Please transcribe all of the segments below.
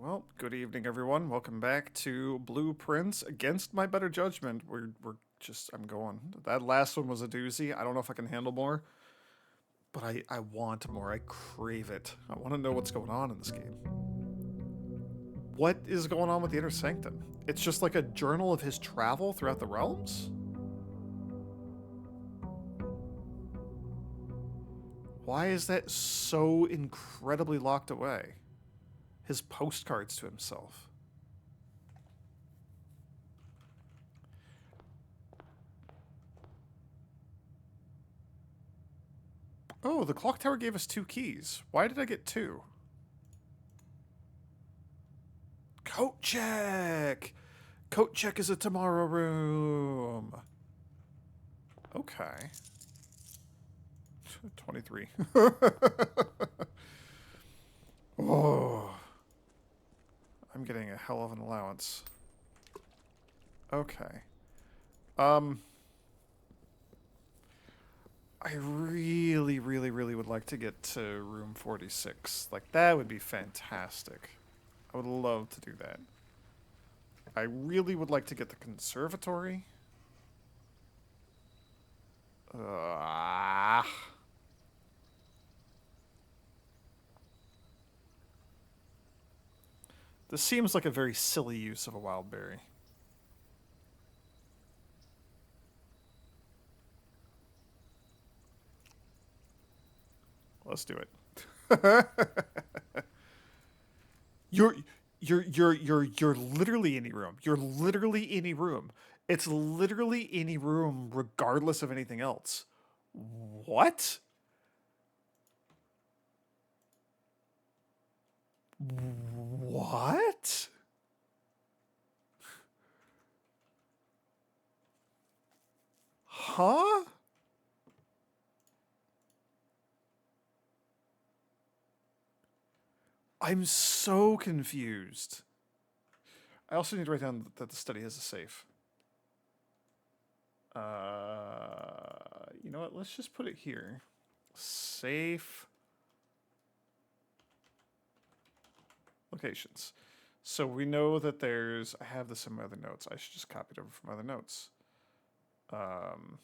Well, good evening, everyone. Welcome back to Blueprints. Against my better judgment, I'm going. That last one was a doozy. I don't know if I can handle more, but I want more. I crave it. I want to know what's going on in this game. What is going on with the Inner Sanctum? It's just like a journal of his travel throughout the realms? Why is that so incredibly locked away? His postcards to himself. Oh, the clock tower gave us 2 keys. Why did I get 2? Coat check! Coat check is a tomorrow room. Okay. 23. Oh. I'm getting a hell of an allowance. Okay. Um. I really, really, really would like to get to room 46. Like, that would be fantastic. I would love to do that. I really would like to get the conservatory. Ah. This seems like a very silly use of a wild berry. Let's do it. You're you're literally any room. You're literally any room. It's literally any room regardless of anything else. What? What? Huh? I'm so confused. I also need to write down that the study has a safe. You know what? Let's just put it here. Safe locations. So we know that there's. I have this in my other notes. I should just copy it over from other notes. Um,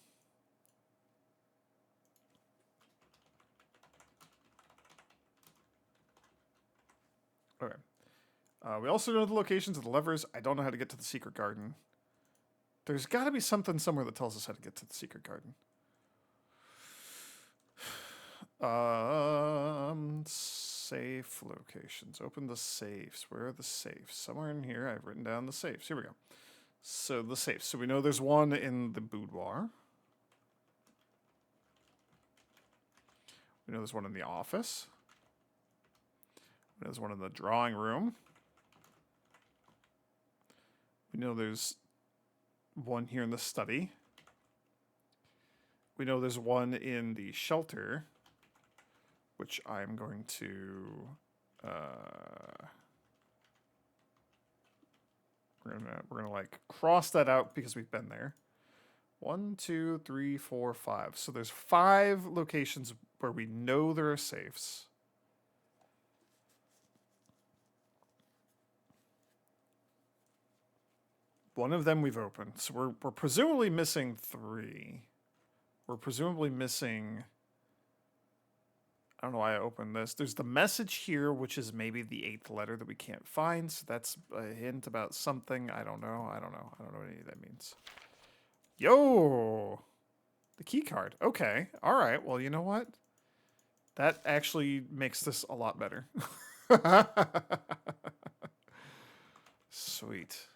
okay. We also know the locations of the levers. I don't know how to get to the secret garden. There's got to be something somewhere that tells us how to get to the secret garden. Safe locations. Open the safes. Where are the safes? Somewhere in here. I've written down the safes. Here we go. So the safes. So we know there's one in the boudoir. We know there's one in the office. We know there's one in the drawing room. We know there's one here in the study. We know there's one in the shelter, which I'm going to. We're gonna like cross that out because we've been there. 1, 2, 3, 4, 5. So there's 5 locations where we know there are safes. One of them we've opened. So we're presumably missing 3. We're presumably missing. I don't know why I opened this. There's the message here, which is maybe the 8th letter that we can't find. So that's a hint about something. I don't know. I don't know what any of that means. Yo! The key card. Okay. All right. Well, you know what? That actually makes this a lot better. Sweet.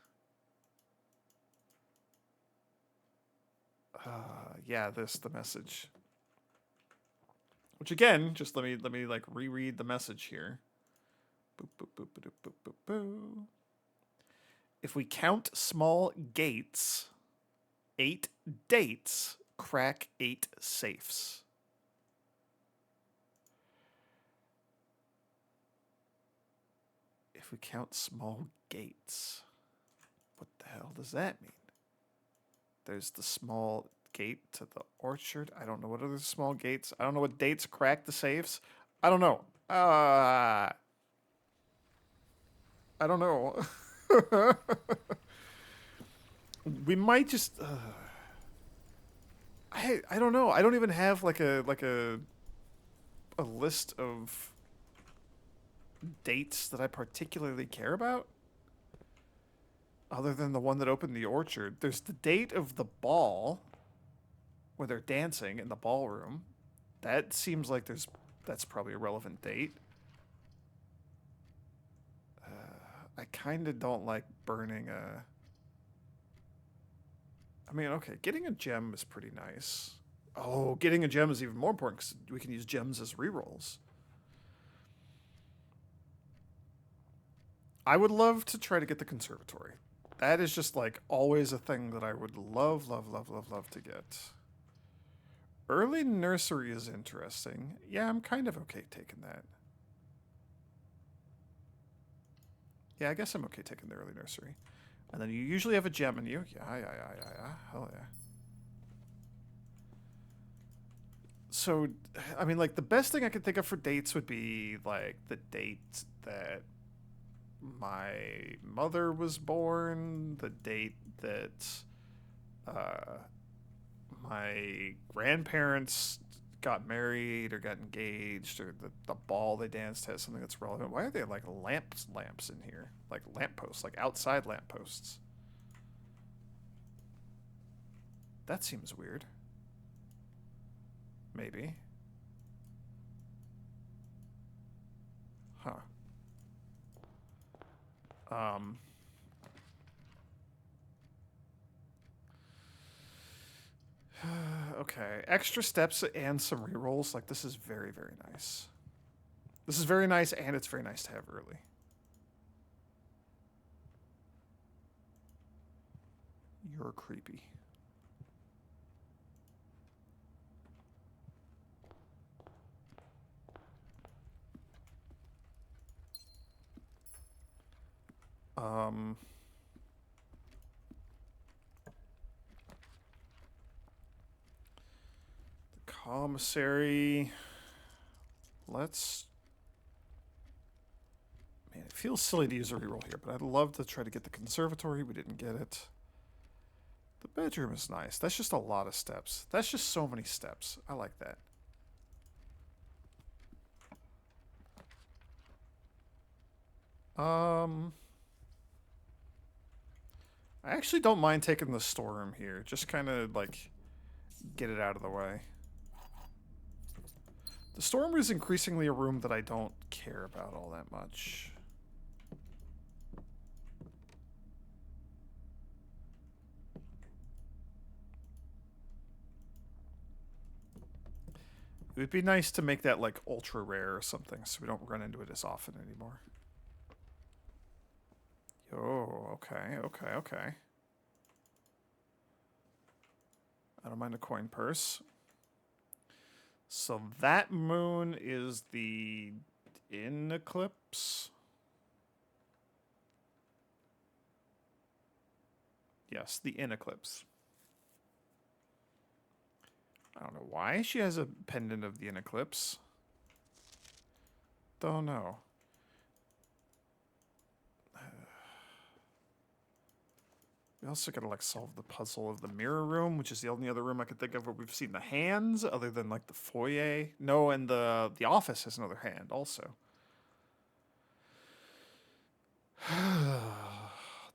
Yeah, the message. Which again, just let me like reread the message here. Boop, boop, boop, boop, boop, boop, boop. If we count small gates, 8 dates crack 8 safes. If we count small gates, what the hell does that mean? There's the small gate to the orchard. I don't know what other small gates. I don't know what dates crack the safes. I don't know. I don't know. We might just. I don't know. I don't even have like a list of dates that I particularly care about, other than the one that opened the orchard. There's the date of the ball where they're dancing in the ballroom. That seems like that's probably a relevant date. I kind of don't like burning a. I mean, okay, getting a gem is pretty nice. Oh, getting a gem is even more important because we can use gems as rerolls. I would love to try to get the conservatory. That is just like always a thing that I would love, love, love, love, love to get. Early nursery is interesting. Yeah, I'm kind of okay taking that. Yeah, I guess I'm okay taking the early nursery. And then you usually have a gem in you. Yeah, yeah, yeah, yeah, yeah. Hell yeah. So, I mean, like, the best thing I could think of for dates would be, like, the date that my mother was born, the date that uh, my grandparents got married or got engaged, or the ball they danced has something that's relevant. Why are there like lamps in here, like lampposts, like outside lampposts? That seems weird. Maybe. Huh. Um. Okay. Extra steps and some rerolls. Like, this is very, very nice. This is very nice, and it's very nice to have early. You're creepy. Um. Commissary. Let's. Man, it feels silly to use a reroll here, but I'd love to try to get the conservatory. We didn't get it. The bedroom is nice. That's just a lot of steps. That's just so many steps. I like that. I actually don't mind taking the storeroom here. Just kind of like get it out of the way. The storeroom is increasingly a room that I don't care about all that much. It would be nice to make that like ultra rare or something so we don't run into it as often anymore. Oh, okay, okay, okay. I don't mind a coin purse. So that moon is the in eclipse. Yes, the in eclipse. I don't know why she has a pendant of the in eclipse. Don't know. We also gotta like solve the puzzle of the mirror room, which is the only other room I could think of where we've seen the hands, other than like the foyer. No, and the office has another hand also.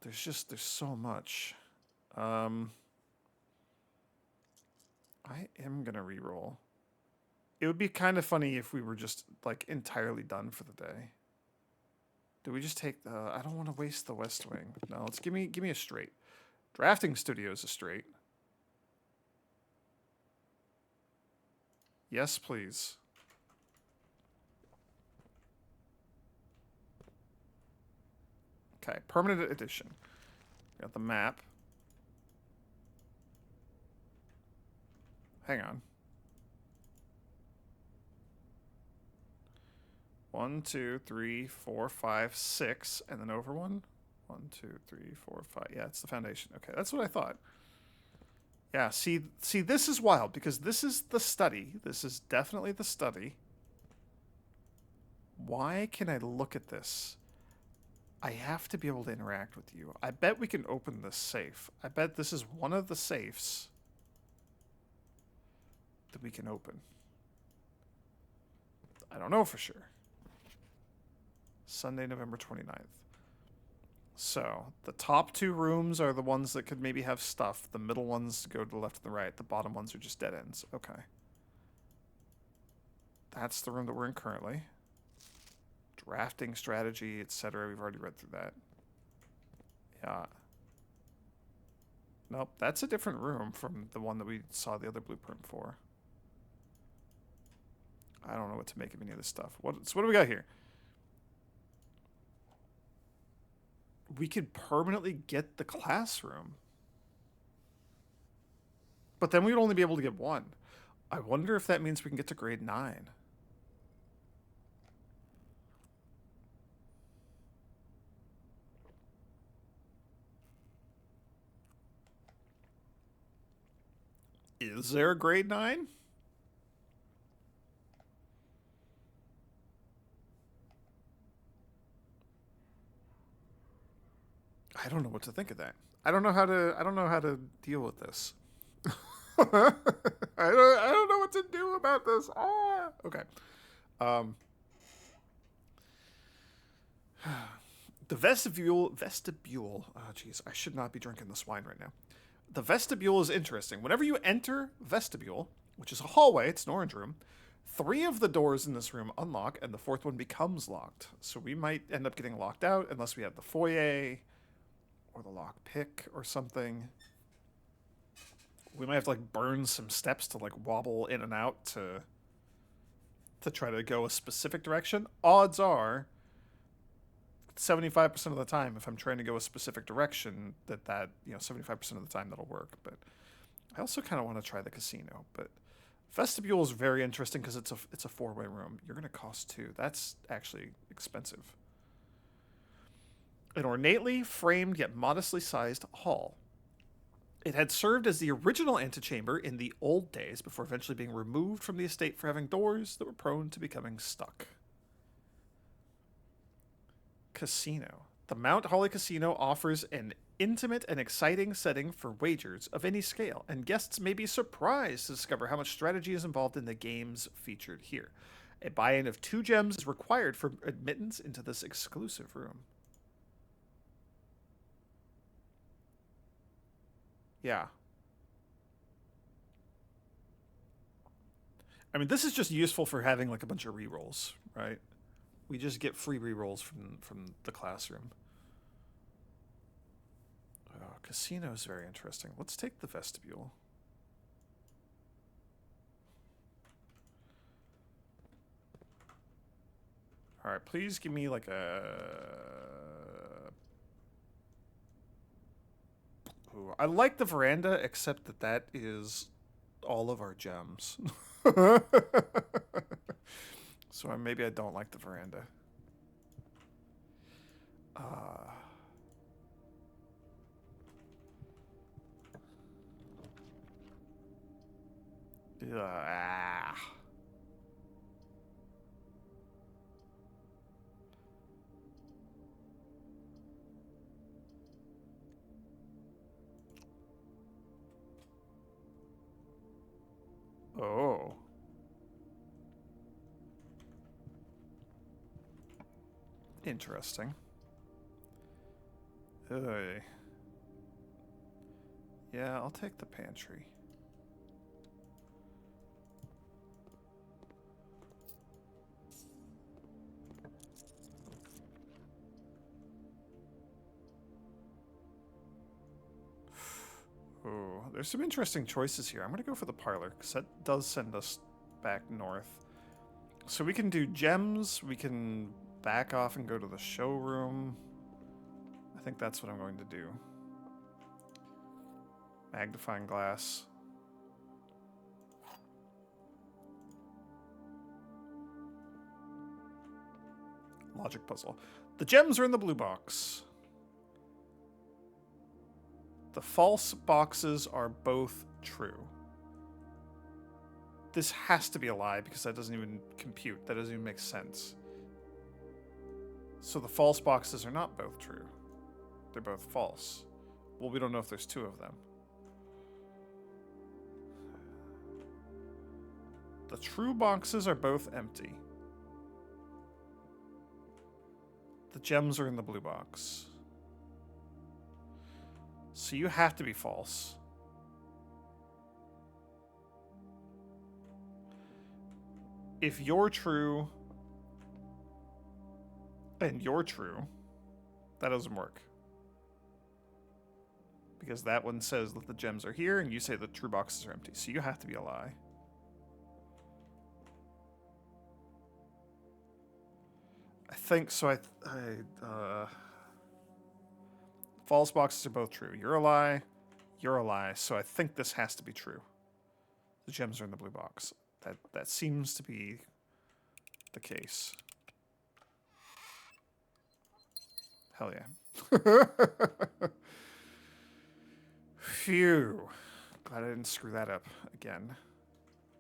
there's so much. I am gonna re-roll. It would be kind of funny if we were just like entirely done for the day. Do we just take the? I don't want to waste the West Wing. No, let's give me a straight. Drafting studio is a straight. Yes, please. Okay, permanent edition. Got the map. Hang on. 1, 2, 3, 4, 5, 6, and then over one. 1, 2, 3, 4, 5. Yeah, it's the foundation. Okay, that's what I thought. Yeah, see, this is wild because this is the study. This is definitely the study. Why can I look at this I have to be able to interact with you. I bet we can open this safe. I bet this is one of the safes that we can open. I don't know for sure. Sunday, November 29th. So, the top 2 rooms are the ones that could maybe have stuff. The middle ones go to the left and the right. The bottom ones are just dead ends. Okay. That's the room that we're in currently. Drafting strategy, etc. We've already read through that. Yeah. Nope, that's a different room from the one that we saw the other blueprint for. I don't know what to make of any of this stuff. So what do we got here? We could permanently get the classroom. But then we'd only be able to get 1. I wonder if that means we can get to grade 9. Is there a grade 9? I don't know what to think of that. I don't know how to deal with this. I don't know what to do about this. Okay. The vestibule. Oh, jeez, I should not be drinking this wine right now. The vestibule is interesting. Whenever you enter vestibule, which is a hallway, it's an orange room, 3 of the doors in this room unlock, and the 4th one becomes locked. So we might end up getting locked out unless we have the foyer or the lock pick or something. We might have to like burn some steps to like wobble in and out to try to go a specific direction. Odds are 75% of the time, if I'm trying to go a specific direction, that 75% of the time that'll work. But I also kind of want to try the casino. But vestibule is very interesting because it's a 4-way room. You're going to cost 2. That's actually expensive. An ornately framed yet modestly sized hall. It had served as the original antechamber in the old days before eventually being removed from the estate for having doors that were prone to becoming stuck. Casino. The Mount Holly Casino offers an intimate and exciting setting for wagers of any scale, and guests may be surprised to discover how much strategy is involved in the games featured here. A buy-in of 2 gems is required for admittance into this exclusive room. Yeah. I mean, this is just useful for having like a bunch of rerolls, right? We just get free rerolls from the classroom. Oh, casino is very interesting. Let's take the vestibule. All right, please give me like a... Ooh, I like the veranda, except that is all of our gems. So maybe I don't like the veranda. Oh. Interesting. Yeah, I'll take the pantry. Oh, there's some interesting choices here. I'm going to go for the parlor, because that does send us back north. So we can do gems, we can back off and go to the showroom. I think that's what I'm going to do. Magnifying glass. Logic puzzle. The gems are in the blue box. The false boxes are both true. This has to be a lie because that doesn't even compute. That doesn't even make sense. So the false boxes are not both true. They're both false. Well, we don't know if there's two of them. The true boxes are both empty. The gems are in the blue box. So you have to be false. If you're true and you're true, that doesn't work. Because that one says that the gems are here and you say the true boxes are empty. So you have to be a lie. I think so. False boxes are both true. You're a lie. You're a lie. So I think this has to be true. The gems are in the blue box. That seems to be the case. Hell yeah. Phew. Glad I didn't screw that up again.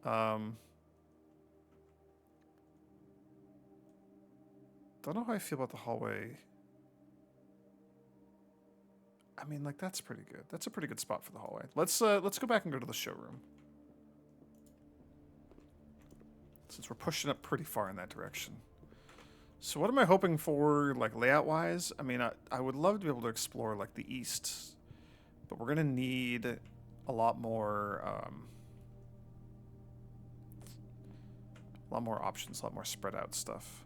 Don't know how I feel about the hallway. I mean, like, that's pretty good. That's a pretty good spot for the hallway. Let's go back and go to the showroom. Since we're pushing up pretty far in that direction. So what am I hoping for, like, layout-wise? I mean, I would love to be able to explore, like, the east. But we're going to need a lot more options, a lot more spread out stuff.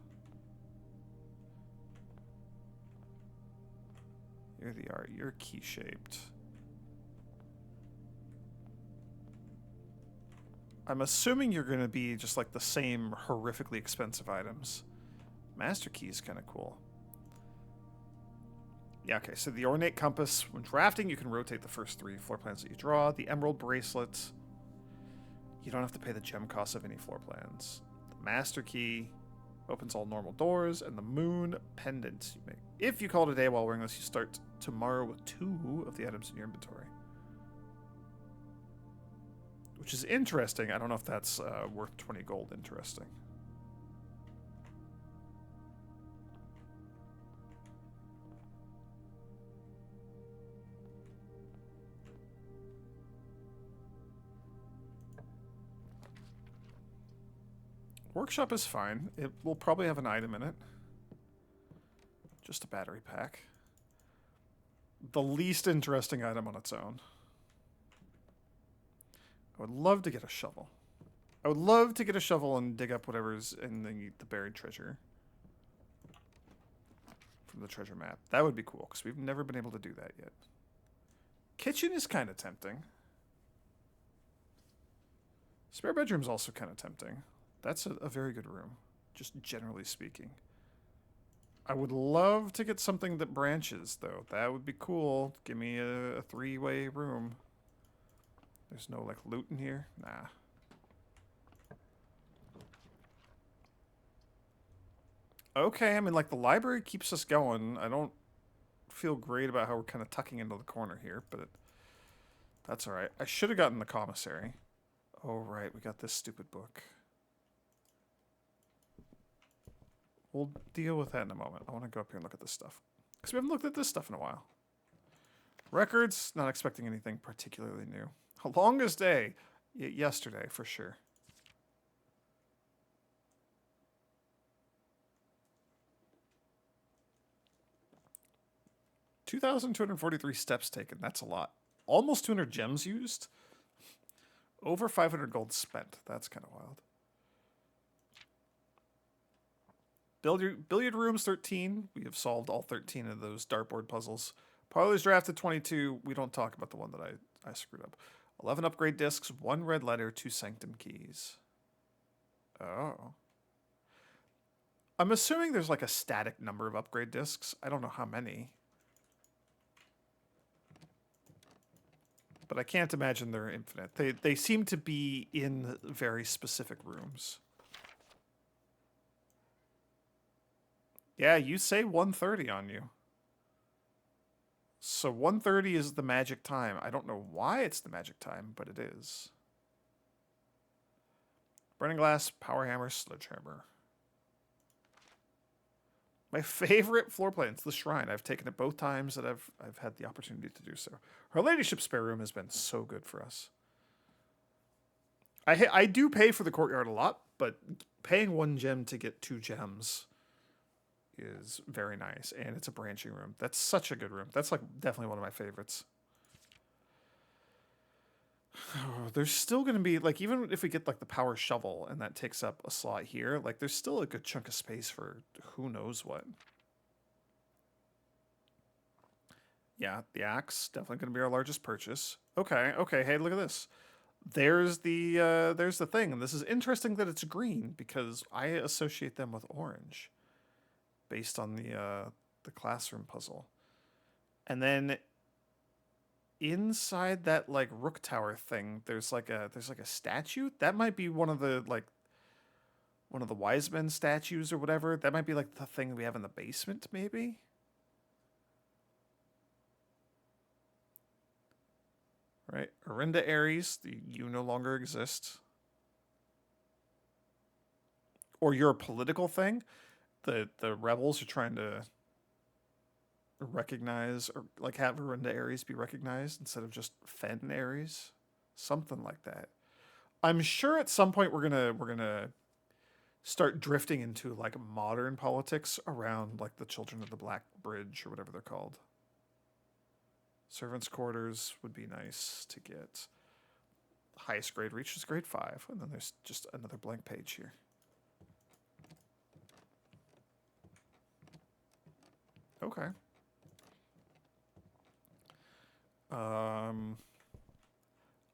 You're the art. You're key-shaped. I'm assuming you're going to be just like the same horrifically expensive items. Master key is kind of cool. Yeah, okay, so the ornate compass. When drafting, you can rotate the first 3 floor plans that you draw. The emerald bracelet. You don't have to pay the gem cost of any floor plans. The master key opens all normal doors. And the moon pendant. You make. If you call it a day while wearing this, you start tomorrow with 2 of the items in your inventory. Which is interesting. I don't know if that's worth 20 gold interesting. Workshop is fine. It will probably have an item in it. Just a battery pack. The least interesting item on its own. I would love to get a shovel. I would love to get a shovel and dig up whatever's in the buried treasure. From the treasure map. That would be cool, because we've never been able to do that yet. Kitchen is kind of tempting. Spare bedroom's also kind of tempting. That's a very good room, just generally speaking. I would love to get something that branches, though. That would be cool. Give me a 3-way room. There's no, like, loot in here? Nah. Okay, I mean, like, the library keeps us going. I don't feel great about how we're kind of tucking into the corner here, but that's alright. I should have gotten the commissary. Oh, right, we got this stupid book. We'll deal with that in a moment. I want to go up here and look at this stuff. Because we haven't looked at this stuff in a while. Records, not expecting anything particularly new. Longest day. Yesterday, for sure. $2,243 steps taken. That's a lot. Almost 200 gems used. Over 500 gold spent. That's kind of wild. Billiard rooms 13. We have solved all 13 of those dartboard puzzles. Parlor's drafted 22. We don't talk about the one that I screwed up. 11 upgrade discs, 1 red letter, 2 sanctum keys. Oh. I'm assuming there's like a static number of upgrade discs. I don't know how many. But I can't imagine they're infinite. They seem to be in very specific rooms. Yeah, you say 130 on you. So 130 is the magic time. I don't know why it's the magic time, but it is. Burning glass, power hammer, sledgehammer. My favorite floor plan is the shrine. I've taken it both times that I've had the opportunity to do so. Her Ladyship spare room has been so good for us. I do pay for the courtyard a lot, but paying 1 gem to get 2 gems is very nice, and it's a branching room. That's such a good room. That's like definitely one of my favorites. There's still going to be like, even if we get like the power shovel and that takes up a slot here, like there's still a good chunk of space for who knows what. Yeah, the axe definitely going to be our largest purchase. Okay, okay. Hey, look at this. There's the thing, and this is interesting that it's green because I associate them with orange, based on the classroom puzzle. And then inside that like rook tower thing, there's like a statue. That might be one of the wise men statues or whatever. That might be like the thing we have in the basement, maybe. Right, Orinda Ares, you no longer exist. Or you're a political thing. The rebels are trying to recognize or like have Orinda Ares be recognized instead of just Fen Ares, something like that. I'm sure at some point we're gonna start drifting into like modern politics around like the Children of the Black Bridge or whatever they're called. Servants' quarters would be nice to get. Highest grade reach is grade 5, and then there's just another blank page here. Okay.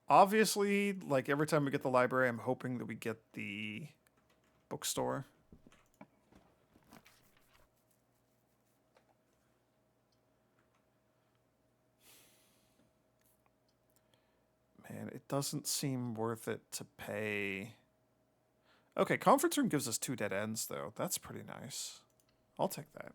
Obviously, like every time we get the library, I'm hoping that we get the bookstore. Man, it doesn't seem worth it to pay. Okay, conference room gives us 2 dead ends, though. That's pretty nice. I'll take that.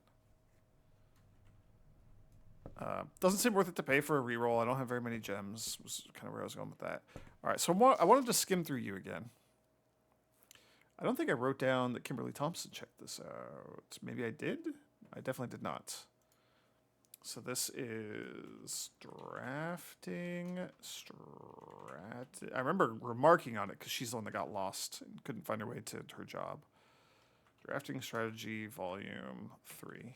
Doesn't seem worth it to pay for a reroll. I don't have very many gems. Was kind of where I was going with that. All right, so I wanted to skim through you again. I don't think I wrote down that Kimberly Thompson checked this out. Maybe I did? I definitely did not. So this is drafting. I remember remarking on it because she's the one that got lost and couldn't find her way to her job. Drafting strategy, volume 3.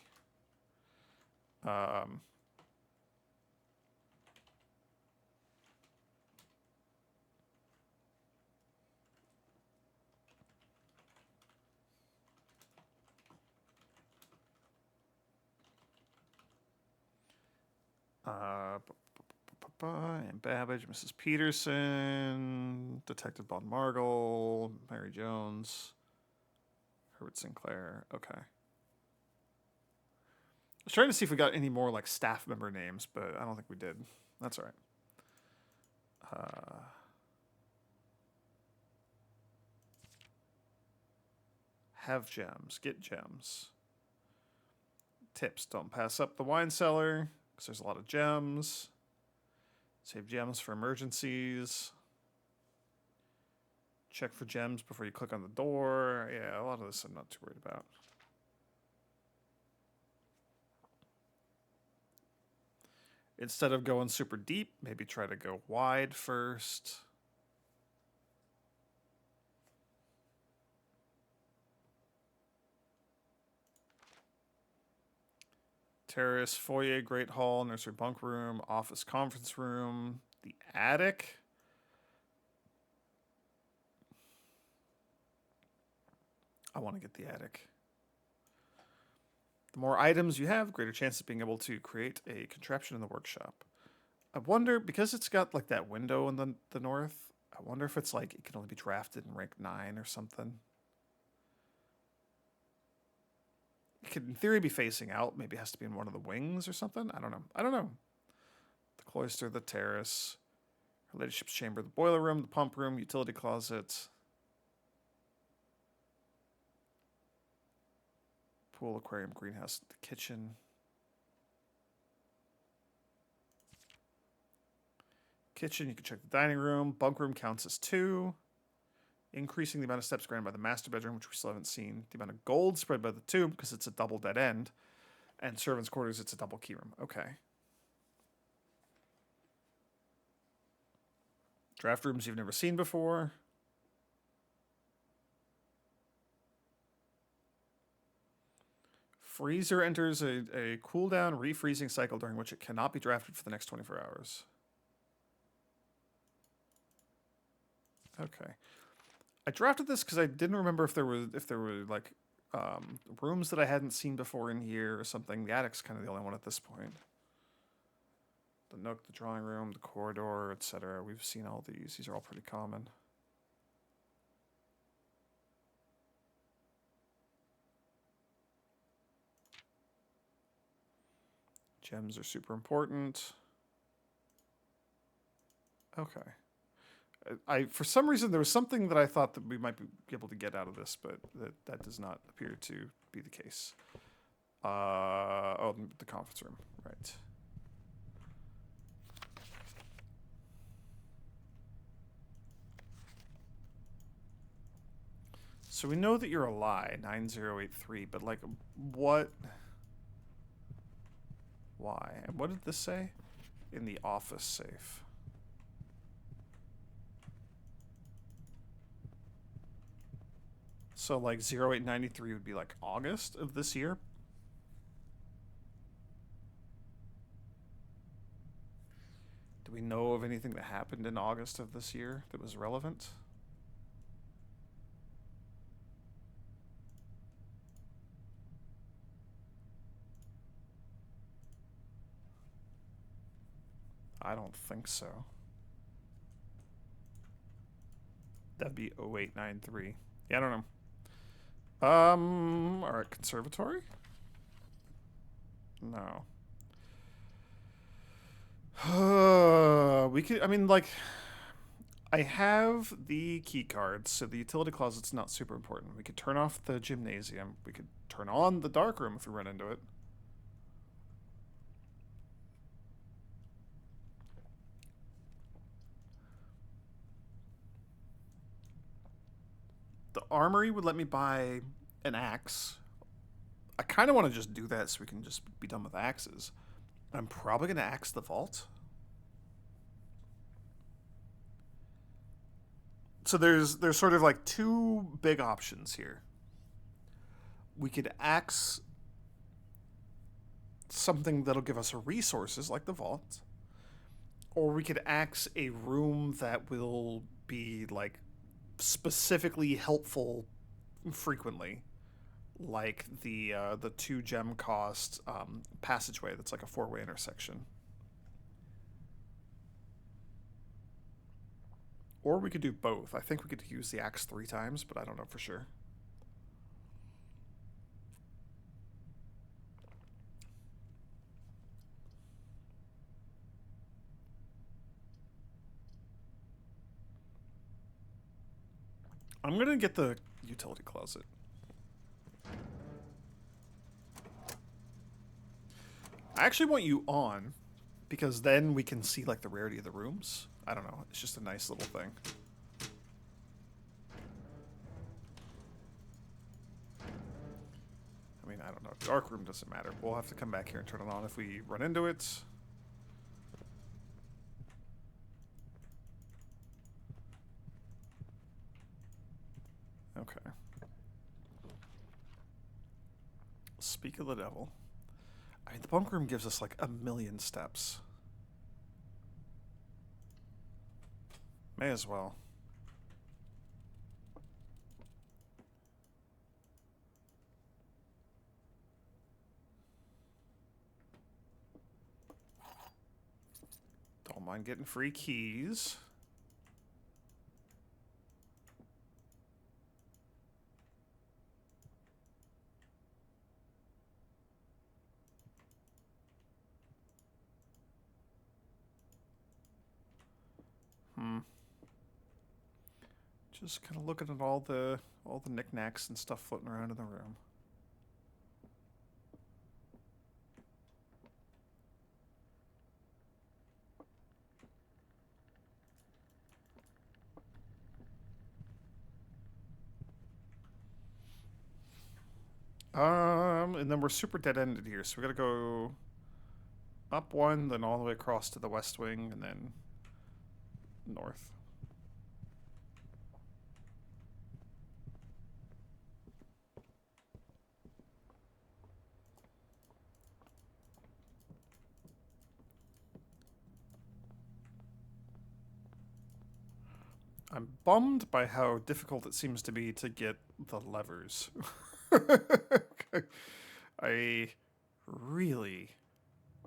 And Babbage, Mrs. Peterson, Detective Bon Margle, Mary Jones, Herbert Sinclair. Okay. I was trying to see if we got any more like staff member names, but I don't think we did. That's all right. Have gems, get gems. Tips: don't pass up the wine cellar because there's a lot of gems. Save gems for emergencies. Check for gems before you click on the door. Yeah, a lot of this I'm not too worried about. Instead of going super deep, maybe try to go wide first. Terrace, foyer, great hall, nursery bunk room, office conference room, the attic. I want to get the attic. The more items you have, greater chance of being able to create a contraption in the workshop. I wonder, because it's got like that window in the north, I wonder if it's like it can only be drafted in rank 9 or something. It could, in theory, be facing out. Maybe it has to be in one of the wings or something. I don't know. The cloister, the terrace, her ladyship's chamber, the boiler room, the pump room, utility closet, pool, aquarium, greenhouse, the kitchen. Kitchen, you can check the dining room. Bunk room counts as 2. increasing the amount of steps granted by the master bedroom, which we still haven't seen, the amount of gold spread by the tomb, because it's a double dead end, and servants' quarters, it's a double key room. Okay. Draft rooms you've never seen before. Freezer enters a cooldown refreezing cycle during which it cannot be drafted for the next 24 hours. Okay. I drafted this because I didn't remember if there were like rooms that I hadn't seen before in here or something. The attic's kind of the only one at this point. The nook, the drawing room, the corridor, etc. We've seen all these. These are all pretty common. Gems are super important. Okay. I for some reason there was something that I thought that we might be able to get out of this, but that does not appear to be the case. Oh, the conference room, right. So we know that you're a lie, 9083, but like what? Why? And what did this say? In the office safe. So like 0893 would be like August of this year. Do we know of anything that happened in August of this year that was relevant? I don't think so. That'd be 0893. Yeah, I don't know. Alright, conservatory? No. We could, I mean, like, I have the key cards, so the utility closet's not super important. We could turn off the gymnasium. We could turn on the dark room if we run into it. The armory would let me buy an axe. I kind of want to just do that so we can just be done with axes. I'm probably going to axe the vault. So there's sort of like two big options here. We could axe something that'll give us resources like the vault, or we could axe a room that will be like specifically helpful frequently, like the 2 gem cost passageway that's like a 4-way intersection. Or we could do both. I think we could use the axe 3 times, but I don't know for sure. I'm gonna get the utility closet. I actually want you on, because then we can see like the rarity of the rooms. I don't know. It's just a nice little thing. I mean, I don't know. Dark room doesn't matter. We'll have to come back here and turn it on if we run into it. Okay. Speak of the devil. I mean, the bunk room gives us like 1,000,000 steps. May as well. Don't mind getting free keys. Just kind of looking at all the knickknacks and stuff floating around in the room. And then we're super dead-ended here, so we gotta go up one, then all the way across to the west wing, and then north. I'm bummed by how difficult it seems to be to get the levers. I really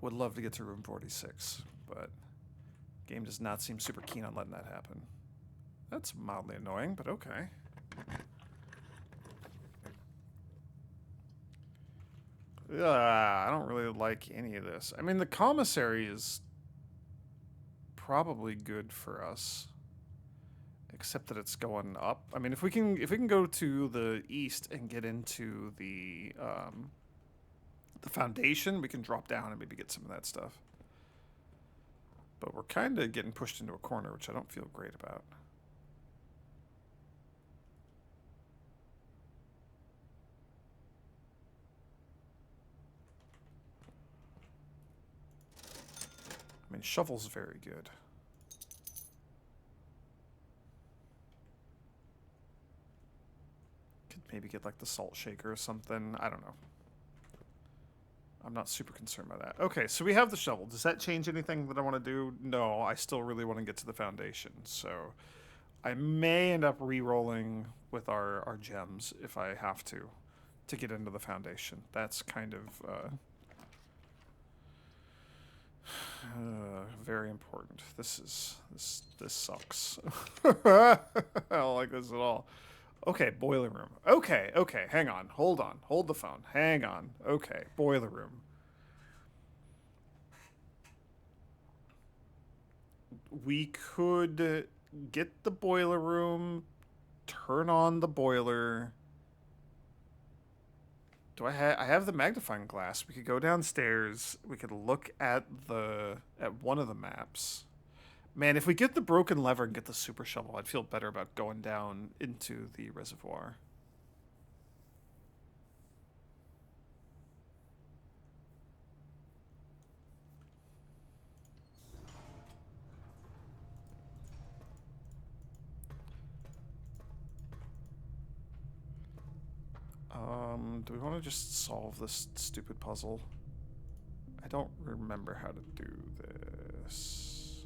would love to get to room 46, but game does not seem super keen on letting that happen. That's mildly annoying, but okay. I don't really like any of this. I mean, the commissary is probably good for us, except that it's going up. I mean, if we can go to the east and get into the foundation, we can drop down and maybe get some of that stuff. But we're kind of getting pushed into a corner, which I don't feel great about. I mean, shovel's very good. Could maybe get like the salt shaker or something. I don't know. I'm not super concerned by that. Okay, so we have the shovel. Does that change anything that I want to do? No, I still really want to get to the foundation. So I may end up re-rolling with our gems if I have to get into the foundation. That's kind of very important. This sucks. I don't like this at all. Okay, boiler room. Okay, hang on. Hold on. Hold the phone. Hang on. Okay, boiler room. We could get the boiler room, turn on the boiler. Do I have the magnifying glass? We could go downstairs. We could look at one of the maps. Man, if we get the broken lever and get the super shovel, I'd feel better about going down into the reservoir. Do we want to just solve this stupid puzzle? I don't remember how to do this.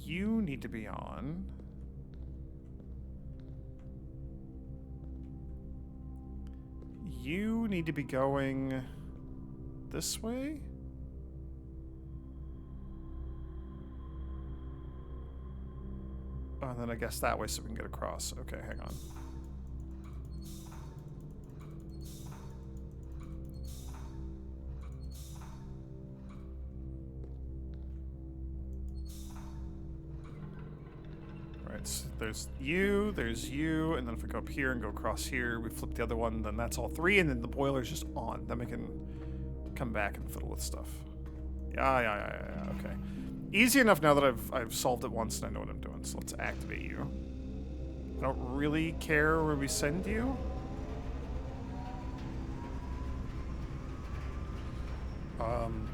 You need to be on. You need to be going this way? Oh, and then I guess that way so we can get across. Okay, hang on. Right, so there's you, and then if we go up here and go across here, we flip the other one, then that's all three, and then the boiler's just on. Then we can come back and fiddle with stuff. Yeah, okay. Easy enough now that I've solved it once and I know what I'm doing, so let's activate you. I don't really care where we send you.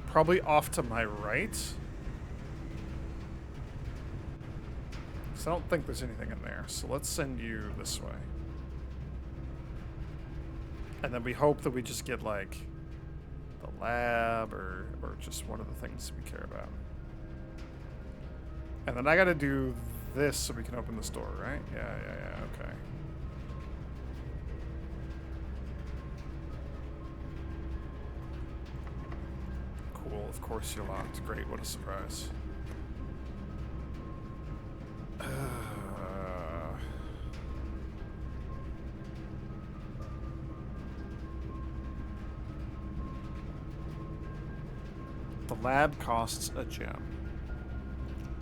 Probably off to my right. Because I don't think there's anything in there, so let's send you this way. And then we hope that we just get, like, the lab or just one of the things we care about. And then I gotta do this so we can open this door, right? Yeah, okay. Cool, of course you're locked. Great, what a surprise. The lab costs a gem.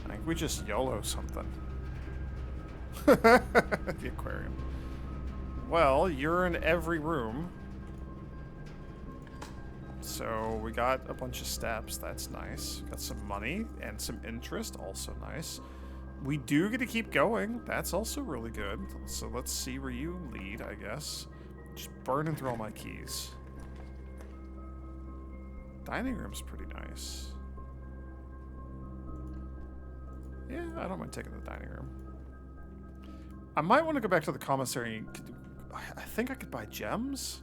I think we just YOLO something. The aquarium. Well, you're in every room. So we got a bunch of steps. That's nice. Got some money and some interest. Also nice. We do get to keep going. That's also really good. So let's see where you lead, I guess. Just burning through all my keys. Dining room's pretty nice. Yeah, I don't mind taking the dining room. I might want to go back to the commissary. I think I could buy gems.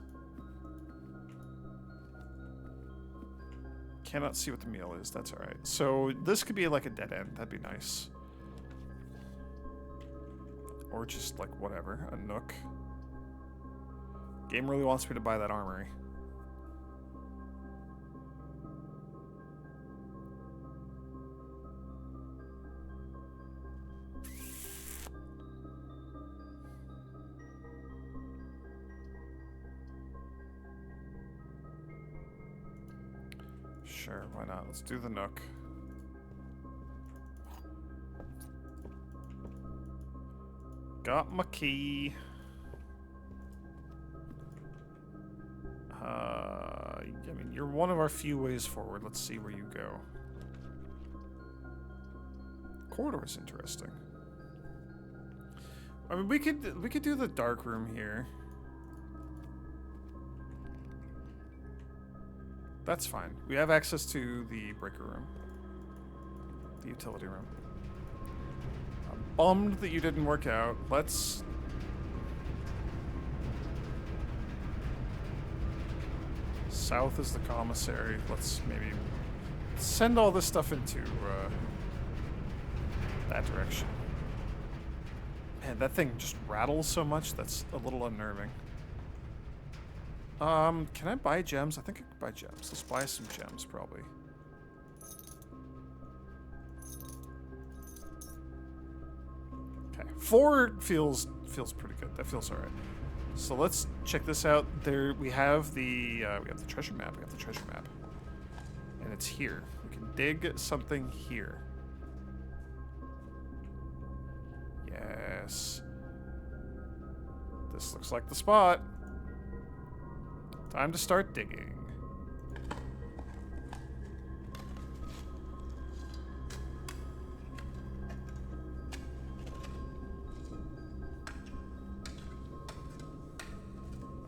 Cannot see what the meal is. That's all right. So this could be like a dead end. That'd be nice. Or just like whatever, a nook. Game really wants me to buy that armory. Sure, why not? Let's do the nook. Got my key. I mean, you're one of our few ways forward. Let's see where you go. Corridor is interesting. I mean, we could do the dark room here. That's fine. We have access to the breaker room. The utility room. I'm bummed that you didn't work out. Let's... South is the commissary. Let's maybe send all this stuff into that direction. Man, that thing just rattles so much. That's a little unnerving. Can I buy gems? I think I could buy gems. Let's buy some gems, probably. Okay, 4 feels pretty good. That feels all right. So let's check this out. There we have the treasure map. We have the treasure map, and it's here. We can dig something here. Yes. This looks like the spot. Time to start digging.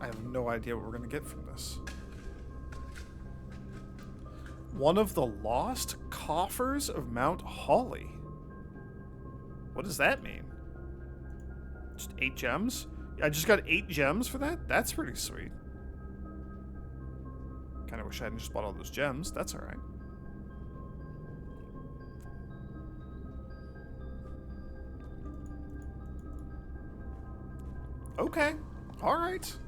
I have no idea what we're going to get from this. One of the lost coffers of Mount Holly. What does that mean? Just 8 gems? I just got 8 gems for that? That's pretty sweet. Kind of wish I hadn't just bought all those gems. That's all right. Okay. All right.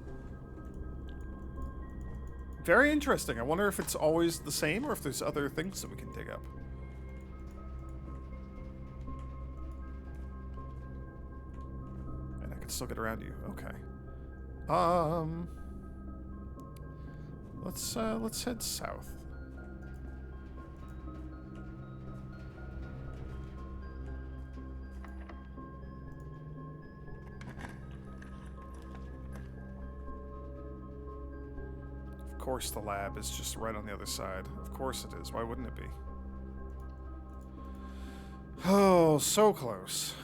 Very interesting. I wonder if it's always the same or if there's other things that we can dig up. And I can still get around you. Okay. Let's head south. Of course the lab is just right on the other side. Of course it is. Why wouldn't it be? Oh, so close.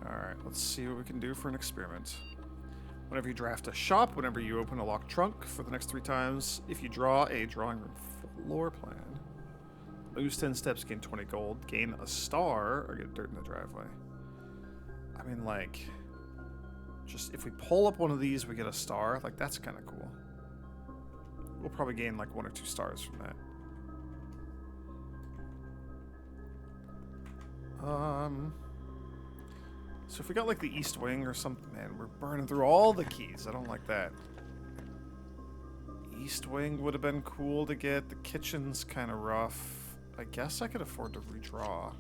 Alright, let's see what we can do for an experiment. Whenever you draft a shop, whenever you open a locked trunk for the next 3 times, if you draw a drawing room floor plan, lose 10 steps, gain 20 gold, gain a star, or get dirt in the driveway. I mean, like, just if we pull up one of these, we get a star. Like, that's kind of cool. We'll probably gain like 1 or 2 stars from that. So if we got like the east wing or something, man, we're burning through all the keys. I don't like that. East wing would have been cool to get. The kitchen's kind of rough. I guess I could afford to redraw.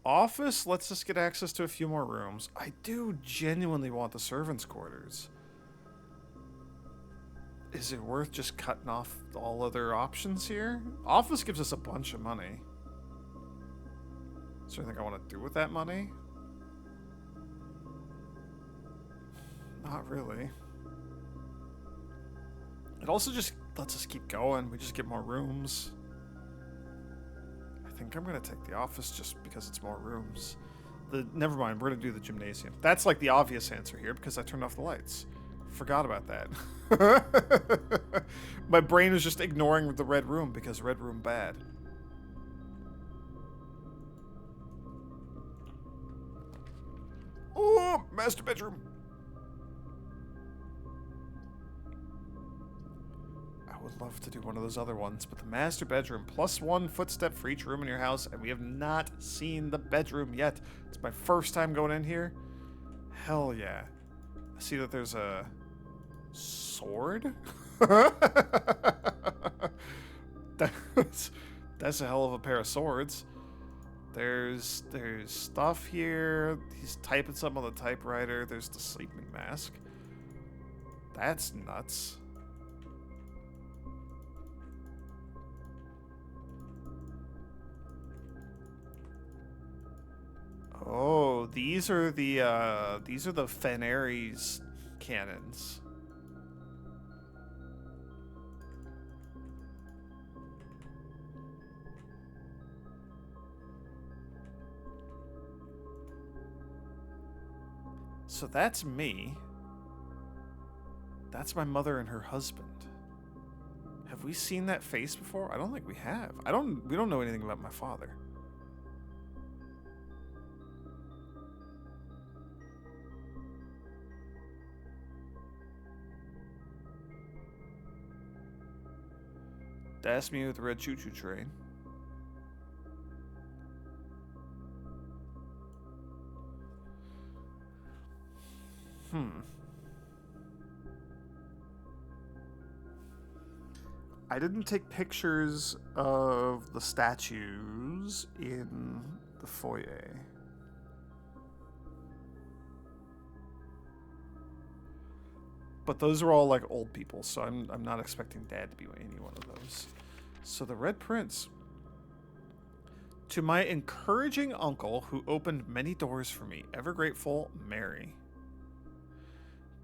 Office lets us get access to a few more rooms. I do genuinely want the servants' quarters. Is it worth just cutting off all other options here? Office gives us a bunch of money. Is there anything I want to do with that money? Not really. It also just lets us keep going. We just get more rooms. I think I'm going to take the office just because it's more rooms. Never mind, we're going to do the gymnasium. That's like the obvious answer here because I turned off the lights. Forgot about that. My brain was just ignoring the red room because red room bad. Oh, master bedroom. I would love to do one of those other ones, but the master bedroom, +1 footstep for each room in your house, and we have not seen the bedroom yet. It's my first time going in here. Hell yeah. I see that there's a sword? That's a hell of a pair of swords. There's stuff here. He's typing something on the typewriter. There's the sleeping mask. That's nuts. Oh, these are the Fenari's cannons. So that's me. That's my mother and her husband. Have we seen that face before? I don't think we have. We don't know anything about my father. That's me with the red choo-choo train. I didn't take pictures of the statues in the foyer. But those are all like old people, so I'm not expecting Dad to be any one of those. So the Red Prince. To my encouraging uncle who opened many doors for me, ever grateful, Mary.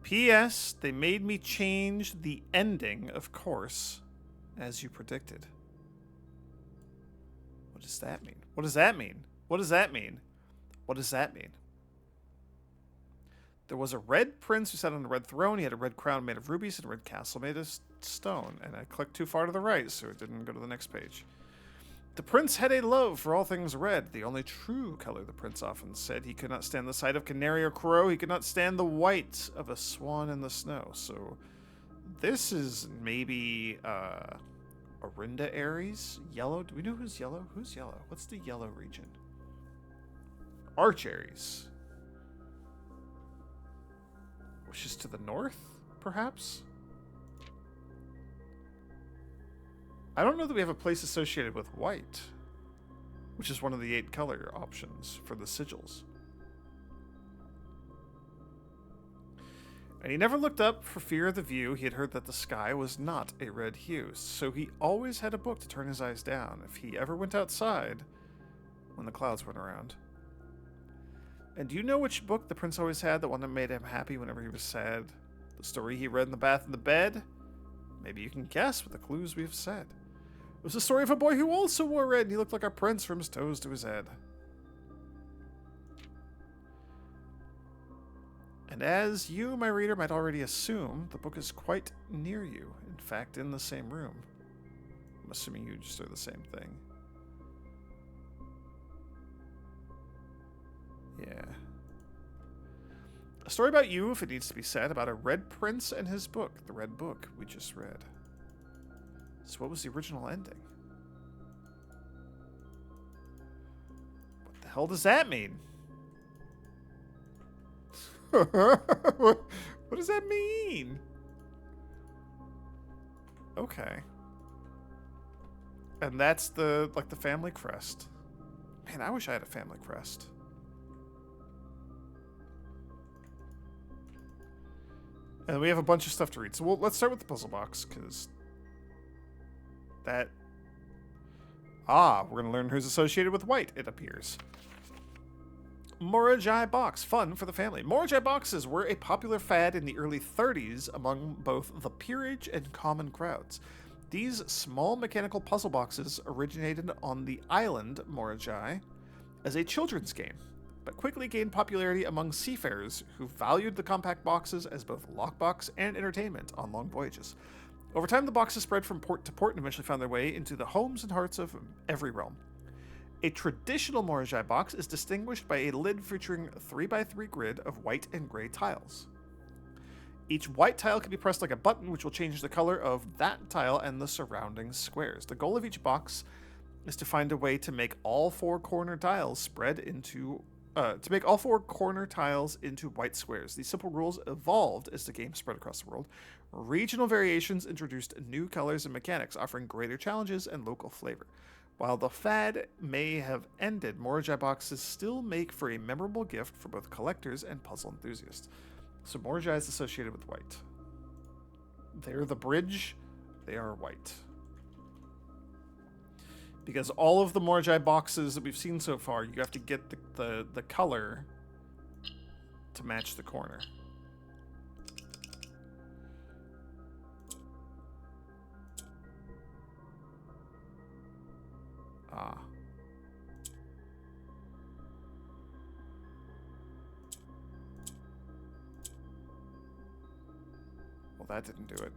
P.S. They made me change the ending, of course, as you predicted. What does that mean? What does that mean? What does that mean? What does that mean? There was a red prince who sat on a red throne. He had a red crown made of rubies and a red castle made of stone. And I clicked too far to the right, so it didn't go to the next page. The prince had a love for all things red, the only true color, the prince often said. He could not stand the sight of canary or crow. He could not stand the white of a swan in the snow. So this is maybe Orinda Aries? Yellow? Do we know who's yellow? Who's yellow? What's the yellow region? Arch Aries. Which is to the north, perhaps? I don't know that we have a place associated with white, which is one of the 8 color options for the sigils. And he never looked up for fear of the view. He had heard that the sky was not a red hue, so he always had a book to turn his eyes down if he ever went outside when the clouds went around. And do you know which book the prince always had, the one that made him happy whenever he was sad? The story he read in the bath and the bed? Maybe you can guess with the clues we've said. It was the story of a boy who also wore red, and he looked like a prince from his toes to his head. And as you, my reader, might already assume, the book is quite near you. In fact, in the same room. I'm assuming you just are the same thing. Yeah. A story about you, if it needs to be said, about a red prince and his book, the red book we just read. So what was the original ending? What the hell does that mean? What does that mean? Okay. And that's the family crest. Man, I wish I had a family crest. And we have a bunch of stuff to read. So let's start with the puzzle box, because that... Ah, we're going to learn who's associated with white, it appears. Moragi box, fun for the family. Moragi boxes were a popular fad in the early 30s among both the peerage and common crowds. These small mechanical puzzle boxes originated on the island Moragi as a children's game, but quickly gained popularity among seafarers who valued the compact boxes as both lockbox and entertainment on long voyages. Over time, the boxes spread from port to port and eventually found their way into the homes and hearts of every realm. A traditional Moragi box is distinguished by a lid featuring a 3x3 grid of white and gray tiles. Each white tile can be pressed like a button, which will change the color of that tile and the surrounding squares. The goal of each box is to find a way to make all four corner tiles into white squares. These simple rules evolved as the game spread across the world. Regional variations introduced new colors and mechanics, offering greater challenges and local flavor. While the fad may have ended, Moragi boxes still make for a memorable gift for both collectors and puzzle enthusiasts. So Moragi is associated with white. They're the bridge. They are white. Because all of the Moragi boxes that we've seen so far, you have to get the color to match the corner. Ah. Well, that didn't do it.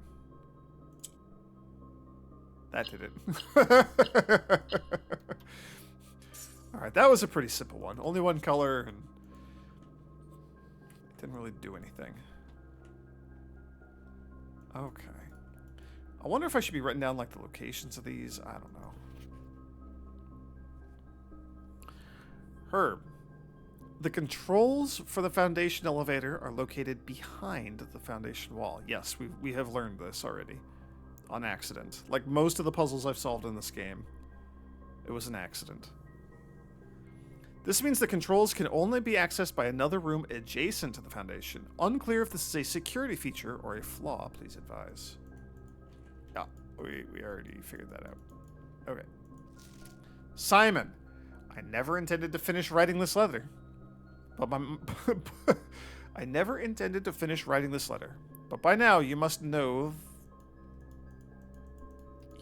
That did it. Alright, that was a pretty simple one. Only one color, and it didn't really do anything. Okay. I wonder if I should be writing down, like, the locations of these. I don't know. Herb. The controls for the Foundation elevator are located behind the Foundation wall. Yes, we have learned this already. On accident. Like most of the puzzles I've solved in this game, it was an accident. This means the controls can only be accessed by another room adjacent to the Foundation. Unclear if this is a security feature or a flaw, please advise. Yeah, we already figured that out. Okay. Simon, I never intended to finish writing this letter. But I never intended to finish writing this letter. But by now you must know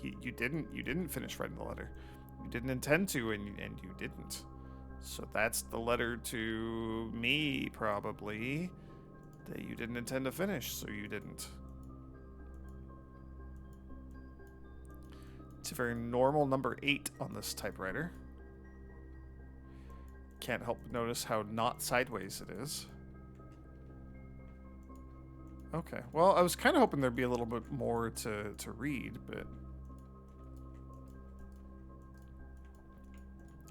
you didn't finish writing the letter. You didn't intend to, and you didn't. So that's the letter to me, probably, that you didn't intend to finish, so you didn't. It's a very normal number 8 on this typewriter. Can't help but notice how not sideways it is. Okay, well, I was kind of hoping there'd be a little bit more to read, but...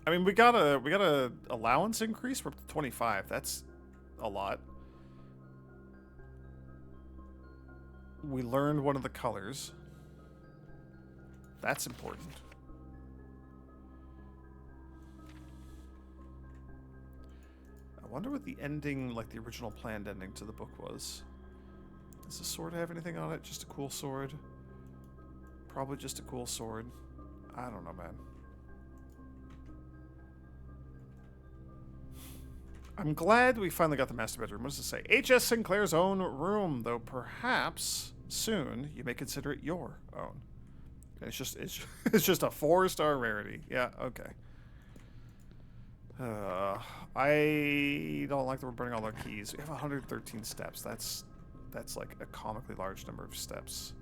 I mean, we got a allowance increase. We're up to 25. That's a lot. We learned one of the colors. That's important. I wonder what the ending, like the original planned ending to the book was. Does the sword have anything on it? Just a cool sword? Probably just a cool sword. I don't know, man. I'm glad we finally got the master bedroom. What does it say? H.S. Sinclair's own room, though perhaps soon you may consider it your own. It's just it's just a 4-star rarity. Yeah, okay. I don't like that we're burning all our keys. We have 113 steps. That's like a comically large number of steps.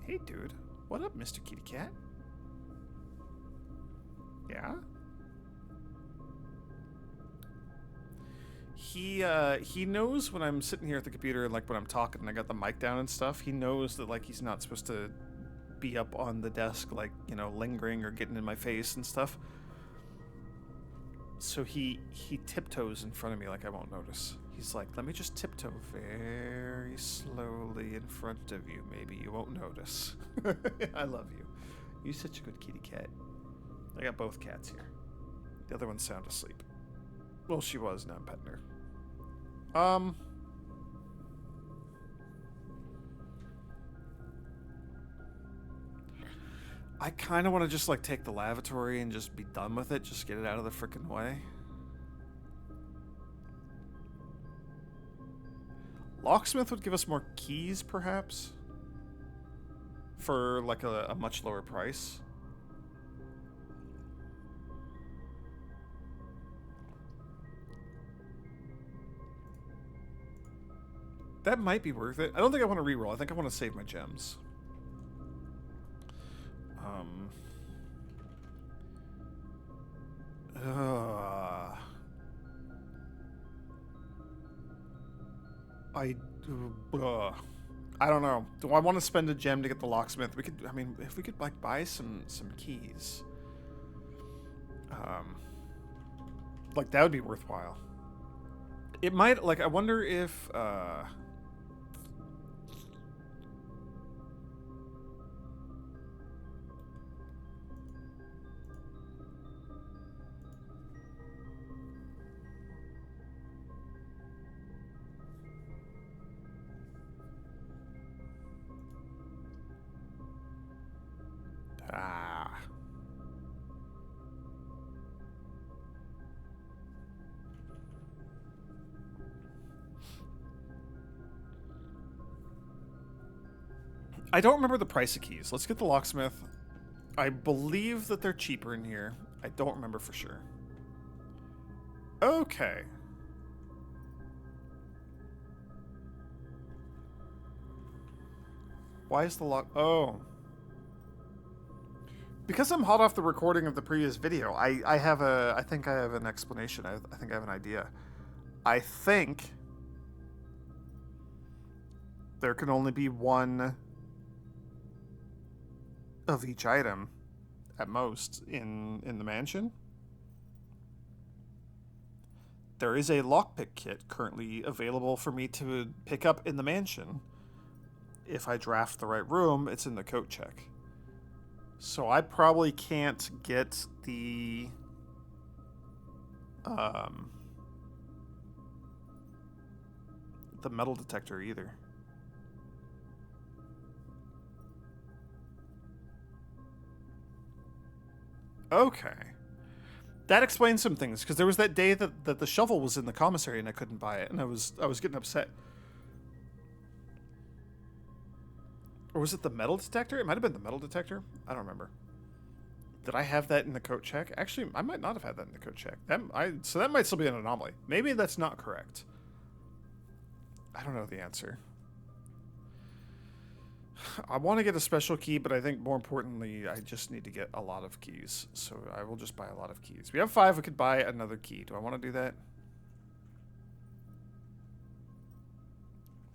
Hey, dude. What up, Mr. Kitty Cat? Yeah? He knows when I'm sitting here at the computer and like when I'm talking and I got the mic down and stuff, he knows that like he's not supposed to be up on the desk like, you know, lingering or getting in my face and stuff. So he tiptoes in front of me like I won't notice. He's like, let me just tiptoe very slowly in front of you. Maybe you won't notice. I love you. You're such a good kitty cat. I got both cats here. The other one's sound asleep. Well, she was, now I'm petting her. I kind of want to just, like, take the lavatory and just be done with it. Just get it out of the frickin' way. Locksmith would give us more keys, perhaps? For, like, a much lower price. That might be worth it. I don't think I want to reroll. I think I want to save my gems. I don't know. Do I want to spend a gem to get the locksmith? We could. I mean, if we could like buy some keys, like that would be worthwhile. It might. Like, I wonder if. I don't remember the price of keys. Let's get the locksmith. I believe that they're cheaper in here. I don't remember for sure. Okay. Why is the lock... Oh. Because I'm hot off the recording of the previous video, I have a... I think I have an explanation. I think I have an idea. I think there can only be one of each item at most in the mansion. There is a lockpick kit currently available for me to pick up in the mansion. If I draft the right room, it's in the coat check. So I probably can't get the metal detector either. Okay. That explains some things, because there was that day that the shovel was in the commissary and I couldn't buy it, and I was getting upset. Or was it the metal detector? It might have been the metal detector. I don't remember. Did I have that in the coat check? Actually, I might not have had that in the coat check. So that might still be an anomaly. Maybe that's not correct. I don't know the answer. I want to get a special key, but I think more importantly, I just need to get a lot of keys. So I will just buy a lot of keys. We have 5. We could buy another key. Do I want to do that?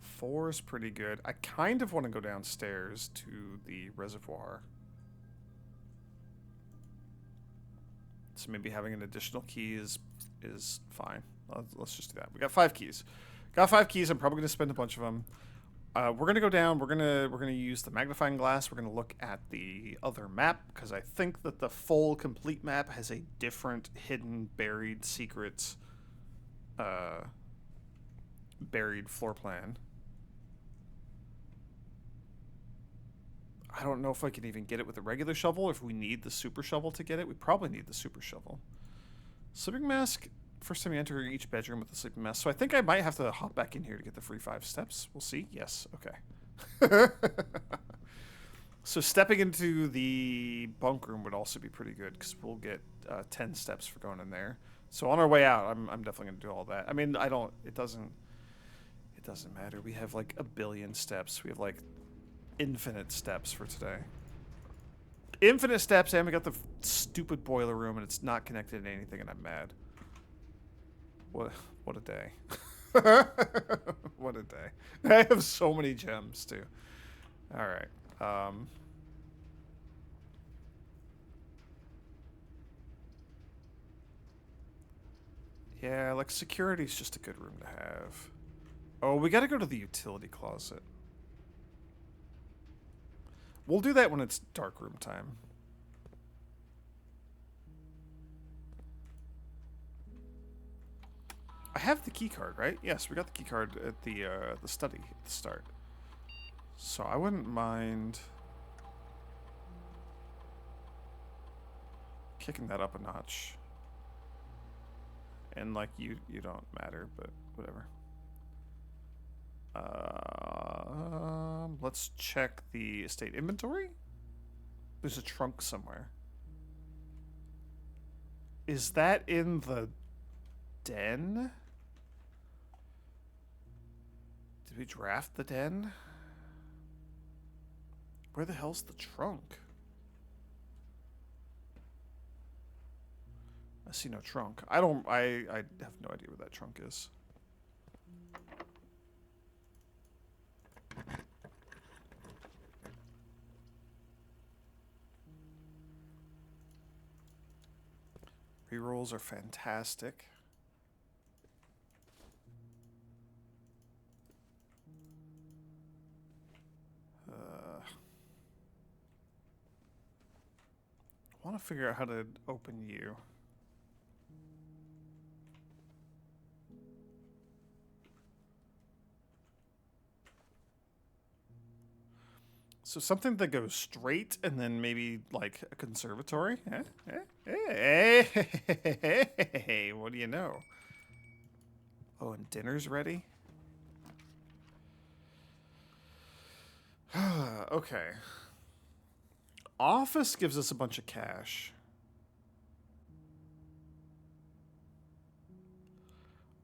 4 is pretty good. I kind of want to go downstairs to the reservoir. So maybe having an additional key is fine. Let's just do that. We got 5 keys. Got 5 keys. I'm probably going to spend a bunch of them. We're gonna go down. We're gonna use the magnifying glass. We're gonna look at the other map, because I think that the full complete map has a different hidden, buried, secret, buried floor plan. I don't know if I can even get it with a regular shovel, or if we need the super shovel to get it. We probably need the super shovel. Sleeping mask. First time you enter each bedroom with a sleeping mask. So I think I might have to hop back in here to get the free 5 steps. We'll see. Yes. Okay. So stepping into the bunk room would also be pretty good, because we'll get 10 steps for going in there. So on our way out, I'm definitely going to do all that. I mean, it doesn't matter. We have like a billion steps. We have like infinite steps for today. Infinite steps, and we got the stupid boiler room, and it's not connected to anything, and I'm mad. What a day. What a day. I have so many gems, too. Alright. Yeah, like, security's just a good room to have. Oh, we gotta go to the utility closet. We'll do that when it's dark room time. I have the key card, right? Yes, we got the key card at the study at the start. So I wouldn't mind kicking that up a notch. And like you don't matter, but whatever. Let's check the estate inventory. There's a trunk somewhere. Is that in the den? Did we draft the den? Where the hell's the trunk? I see no trunk. I have no idea where that trunk is. Rerolls are fantastic. I want to figure out how to open you. So something that goes straight and then maybe like a conservatory? Hey, what do you know? Oh, and dinner's ready? Okay. Office gives us a bunch of cash.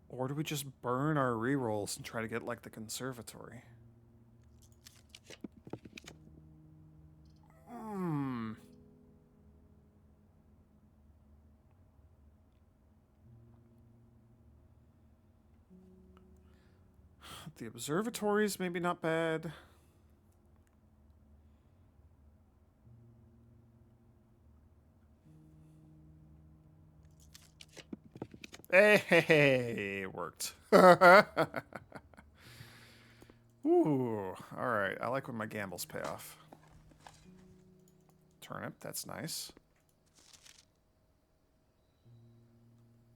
Or do we just burn our rerolls and try to get like the conservatory? The observatory's maybe not bad. Hey, it worked. Ooh, all right. I like when my gambles pay off. Turnip, that's nice.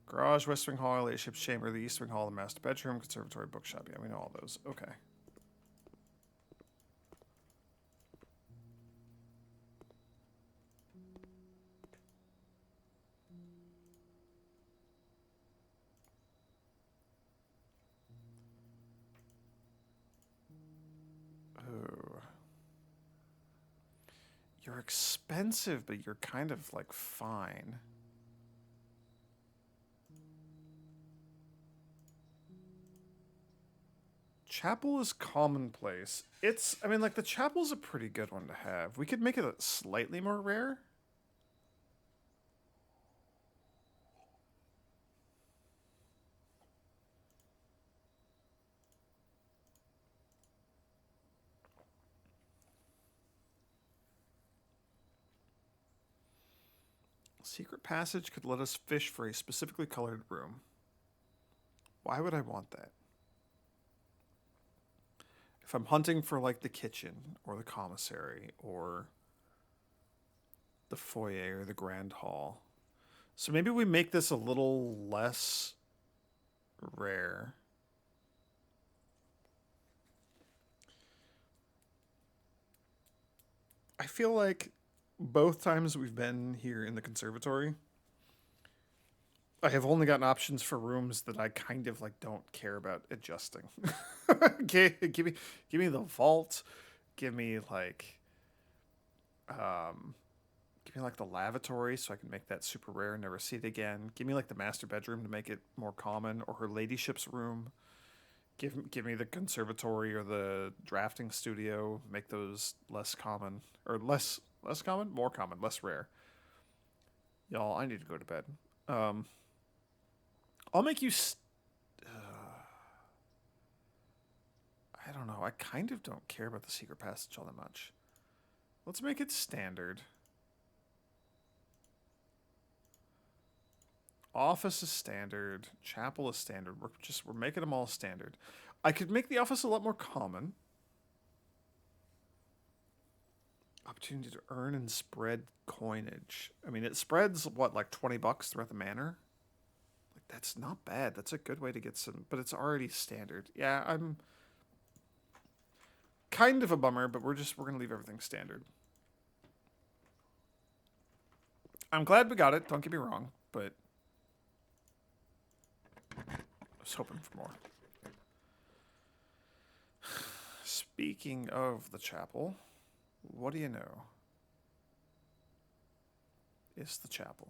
Garage, West Wing Hall, Late Ship's Chamber, the East Wing Hall, the Master Bedroom, Conservatory, Bookshop. Yeah, we know all those. Okay. Oh. You're expensive, but you're kind of like fine. Chapel is commonplace. I mean, like, the chapel's a pretty good one to have. We could make it slightly more rare. Secret passage could let us fish for a specifically colored room. Why would I want that? If I'm hunting for, like, the kitchen or the commissary or the foyer or the grand hall. So maybe we make this a little less rare. I feel like both times we've been here in the conservatory, I have only gotten options for rooms that I kind of like don't care about adjusting. Okay, give me the vault, give me like give me like the lavatory so I can make that super rare and never see it again. Give me like the master bedroom to make it more common, or her ladyship's room. Give me the conservatory or the drafting studio. Make those less common, or less common, more common, less rare. Y'all, I need to go to bed. I'll make you. I don't know. I kind of don't care about the secret passage all that much. Let's make it standard. Office is standard. Chapel is standard. We're making them all standard. I could make the office a lot more common. Opportunity to earn and spread coinage. I mean, it spreads what, like $20 throughout the manor? Like That's not bad. That's a good way to get some, but it's already standard. Yeah, I'm kind of a bummer, but we're gonna leave everything standard. I'm glad we got it. Don't get me wrong, but I was hoping for more. Speaking of the chapel, what do you know? It's the chapel.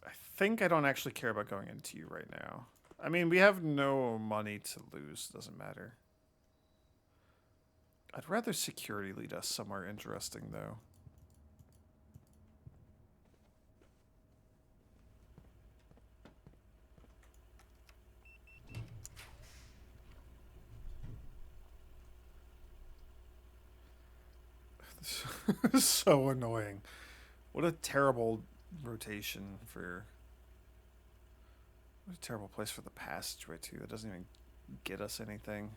I think I don't actually care about going into you right now. I mean, we have no money to lose. Doesn't matter. I'd rather security lead us somewhere interesting, though. This is so annoying. What a terrible rotation for... What a terrible place for the passageway, too. That doesn't even get us anything.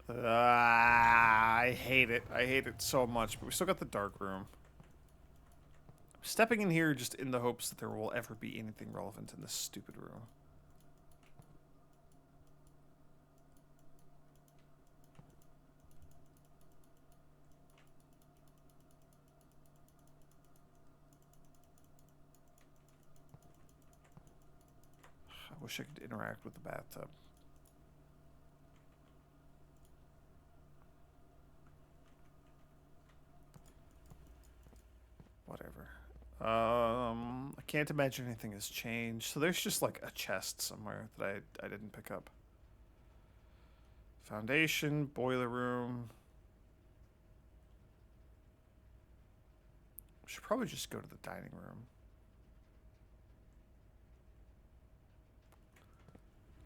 I hate it. I hate it so much, but we still got the dark room. I'm stepping in here just in the hopes that there will ever be anything relevant in this stupid room. I wish I could interact with the bathtub. Whatever. I can't imagine anything has changed. So there's just like a chest somewhere that I didn't pick up. Foundation, boiler room. We should probably just go to the dining room.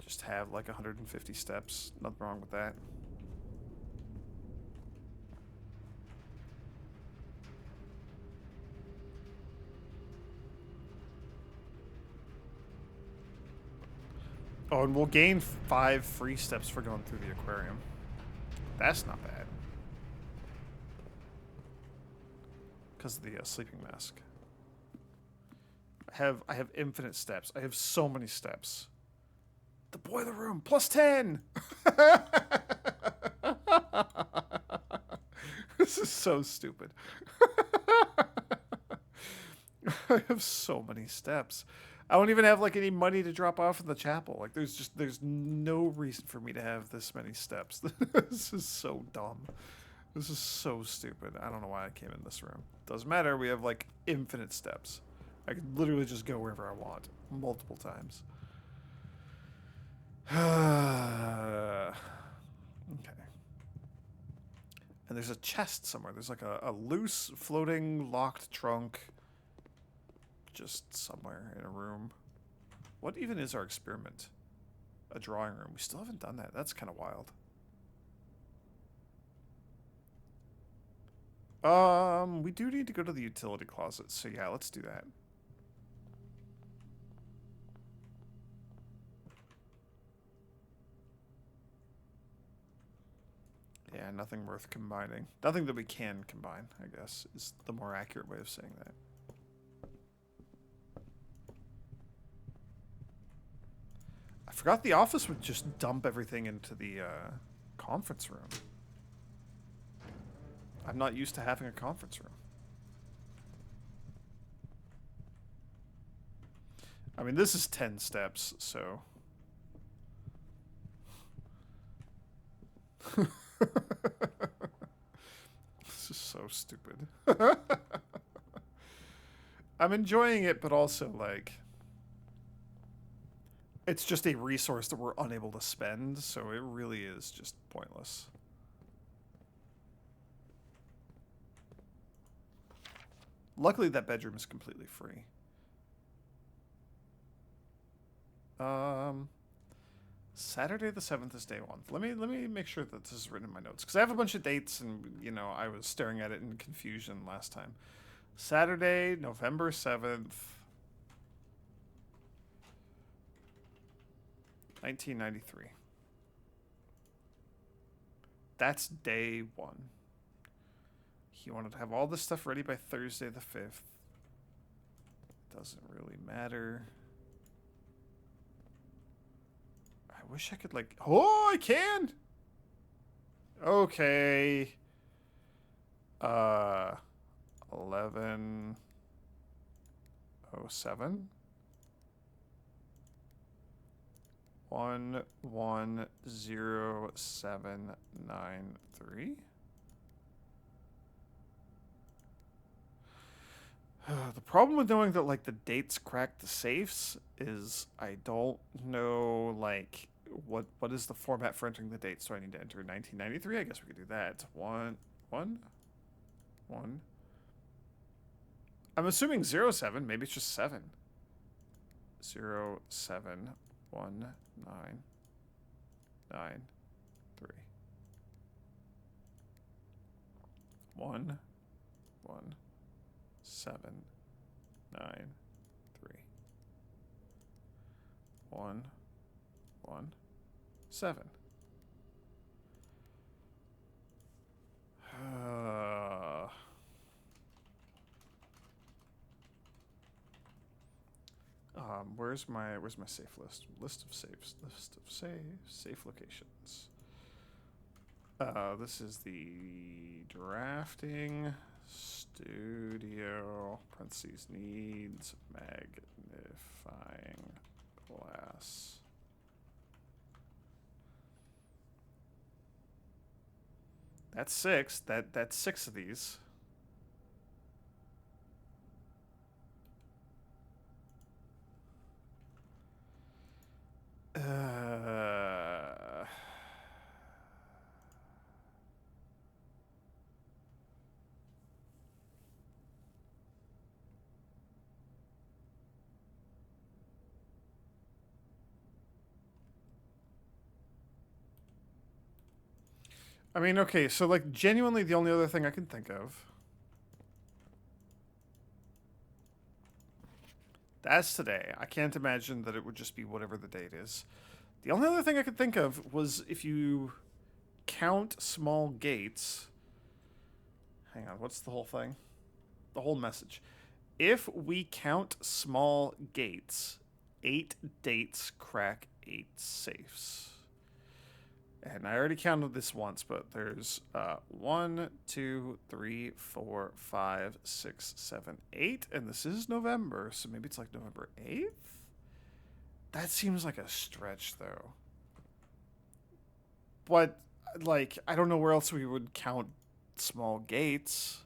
Just have like 150 steps. Nothing wrong with that. Oh, and we'll gain 5 free steps for going through the aquarium. That's not bad. Because of the sleeping mask. I have infinite steps. I have so many steps. The boiler room, plus 10! This is so stupid. I have so many steps. I don't even have like any money to drop off in the chapel. Like there's no reason for me to have this many steps. This is so dumb. This is so stupid. I don't know why I came in this room. Doesn't matter. We have like infinite steps. I could literally just go wherever I want multiple times. Okay. And there's a chest somewhere. There's like a loose, floating, locked trunk. Just somewhere in a room. What even is our experiment? A drawing room. We still haven't done that. That's kind of wild. We do need to go to the utility closet. So yeah, let's do that. Yeah, nothing worth combining. Nothing that we can combine, I guess, is the more accurate way of saying that. I forgot the office would just dump everything into the conference room. I'm not used to having a conference room. I mean, this is 10 steps, so... This is so stupid. I'm enjoying it, but also, like... It's just a resource that we're unable to spend, so it really is just pointless. Luckily, that bedroom is completely free. Saturday the 7th is day 1. Let me make sure that this is written in my notes, because I have a bunch of dates, and you know I was staring at it in confusion last time. Saturday, November 7th, 1993. That's day 1. He wanted to have all this stuff ready by Thursday the 5th. Doesn't really matter. I wish I could, like... Oh, I can! Okay. 1107. 110793. The problem with knowing that, like, the dates crack the safes is I don't know, like, what is the format for entering the dates? Do I need to enter 1993? I guess we could do that. One. I'm assuming 07. Maybe it's just 7. 0719993. 11793. 117. Where's my safe list? List of safe locations. This is the drafting studio. Parentheses needs magnifying glass. That's 6. That's 6 of these. I mean, okay, so, like, genuinely the only other thing I can think of. That's today. I can't imagine that it would just be whatever the date is. The only other thing I could think of was if you count small gates. Hang on, what's the whole thing? The whole message. If we count small gates, 8 dates crack 8 safes. And I already counted this once, but there's 1, 2, 3, 4, 5, 6, 7, 8. And this is November, so maybe it's like November 8th? That seems like a stretch, though. But, like, I don't know where else we would count small gates.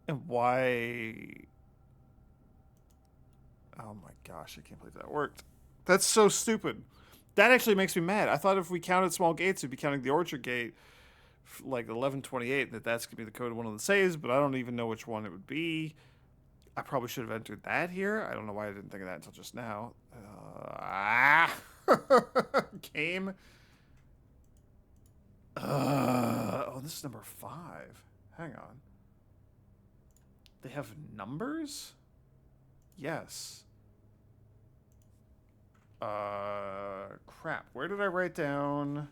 And why... Oh my gosh, I can't believe that worked. That's so stupid. That actually makes me mad. I thought if we counted small gates, we'd be counting the orchard gate, like 1128, that's going to be the code of one of the saves, but I don't even know which one it would be. I probably should have entered that here. I don't know why I didn't think of that until just now. Came. Oh, this is number 5. Hang on. They have numbers? Yes. Crap. Where did I write down?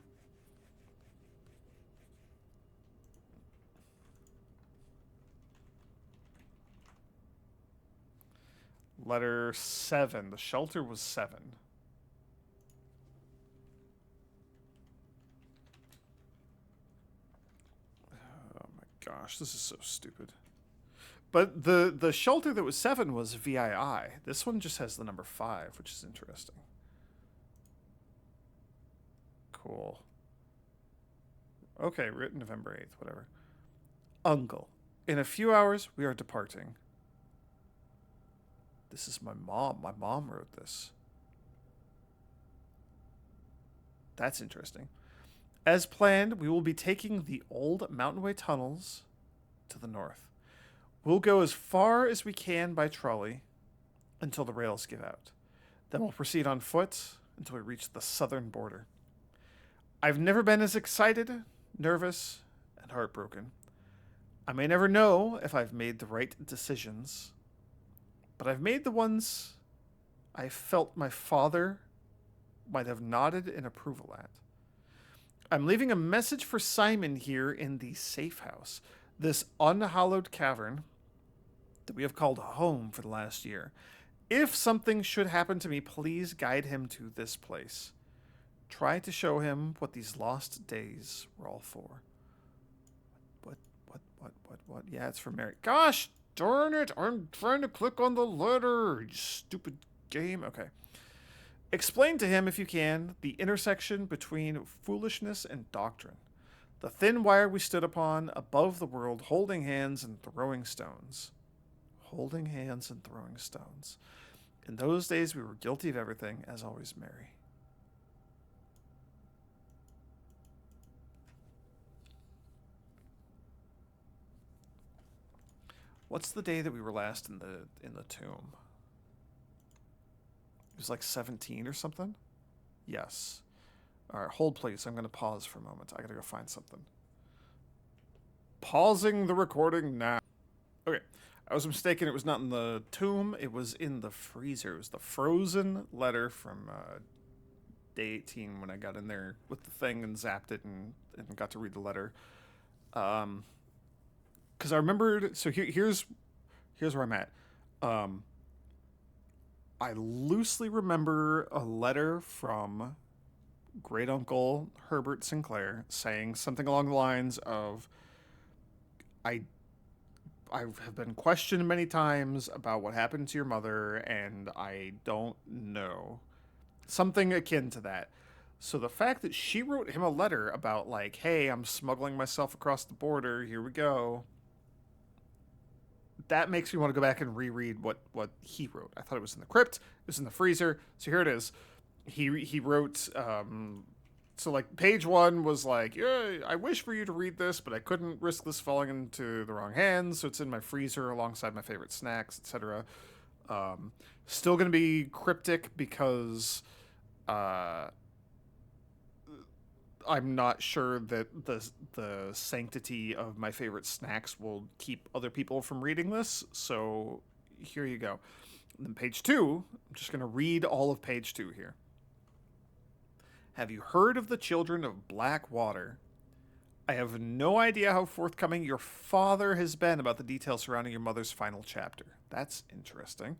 Letter 7. The shelter was 7. Oh my gosh, this is so stupid. But the shelter that was 7 was VII. This one just has the number 5, which is interesting. Cool. Okay, written November 8th, whatever. Uncle, in a few hours, we are departing. This is my mom. My mom wrote this. That's interesting. As planned, we will be taking the old Mountainway tunnels to the north. We'll go as far as we can by trolley until the rails give out. Then we'll proceed on foot until we reach the southern border. I've never been as excited, nervous, and heartbroken. I may never know if I've made the right decisions, but I've made the ones I felt my father might have nodded in approval at. I'm leaving a message for Simon here in the safe house, this unhallowed cavern that we have called home for the last year. If something should happen to me, please guide him to this place. Try to show him what these lost days were all for. What? Yeah, it's for Mary. Gosh darn it! I'm trying to click on the letter. You stupid game. Okay. Explain to him, if you can, the intersection between foolishness and doctrine. The thin wire we stood upon above the world, holding hands and throwing stones. Holding hands and throwing stones. In those days, we were guilty of everything, as always, Mary. What's the day that we were last in the tomb? It was like 17 or something? Yes. All right, hold please. I'm going to pause for a moment. I got to go find something. Pausing the recording now. Okay. I was mistaken. It was not in the tomb. It was in the freezer. It was the frozen letter from day 18 when I got in there with the thing and zapped it and got to read the letter. Because I remembered. So here's where I'm at. I loosely remember a letter from great uncle Herbert Sinclair saying something along the lines of, I have been questioned many times about what happened to your mother, and I don't know. Something akin to that. So the fact that she wrote him a letter about, like, hey, I'm smuggling myself across the border, here we go, that makes me want to go back and reread what he wrote. I thought it was in the crypt, it was in the freezer, so here it is. He wrote, so like page 1 was like, yeah, I wish for you to read this, but I couldn't risk this falling into the wrong hands, so it's in my freezer alongside my favorite snacks, etc. Still going to be cryptic because I'm not sure that the sanctity of my favorite snacks will keep other people from reading this, so here you go. And then page 2, I'm just going to read all of page 2 here. Have you heard of the children of Blackwater? I have no idea how forthcoming your father has been about the details surrounding your mother's final chapter. That's interesting.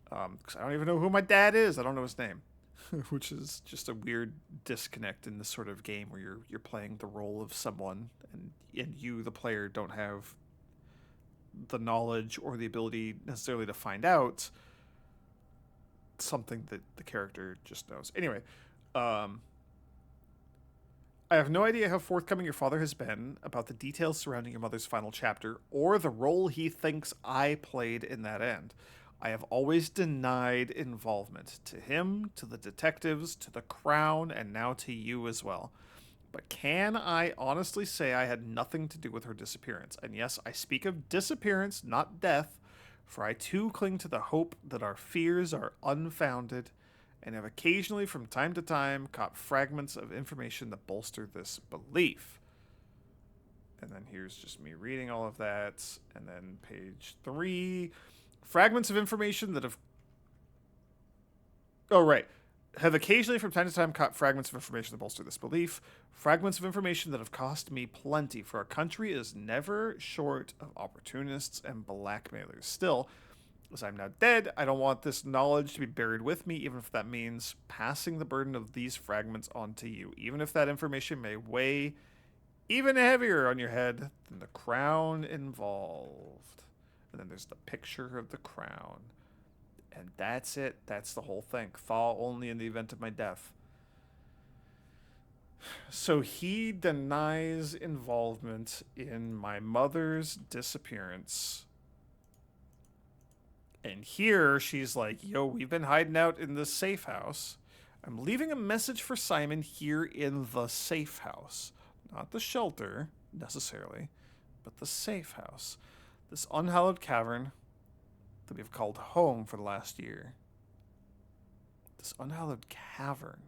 Because I don't even know who my dad is. I don't know his name. Which is just a weird disconnect in this sort of game where you're playing the role of someone and you, the player, don't have the knowledge or the ability necessarily to find out something that the character just knows. Anyway, I have no idea how forthcoming your father has been about the details surrounding your mother's final chapter or the role he thinks I played in that end. I have always denied involvement to him, to the detectives, to the Crown, and now to you as well. But can I honestly say I had nothing to do with her disappearance? And yes, I speak of disappearance, not death, for I too cling to the hope that our fears are unfounded, and have occasionally from time to time caught fragments of information that bolster this belief. And then here's just me reading all of that, and then page 3... fragments of information that have... Oh, right. Have occasionally from time to time caught fragments of information that bolster this belief. Fragments of information that have cost me plenty, for our country is never short of opportunists and blackmailers. Still, as I'm now dead, I don't want this knowledge to be buried with me, even if that means passing the burden of these fragments on to you. Even if that information may weigh even heavier on your head than the crown involved. And then there's the picture of the crown. And that's it. That's the whole thing. Thaw only in the event of my death. So he denies involvement in my mother's disappearance. And here she's like, yo, we've been hiding out in this safe house. I'm leaving a message for Simon here in the safe house. Not the shelter, necessarily, but the safe house. This unhallowed cavern that we've called home for the last year. This unhallowed cavern.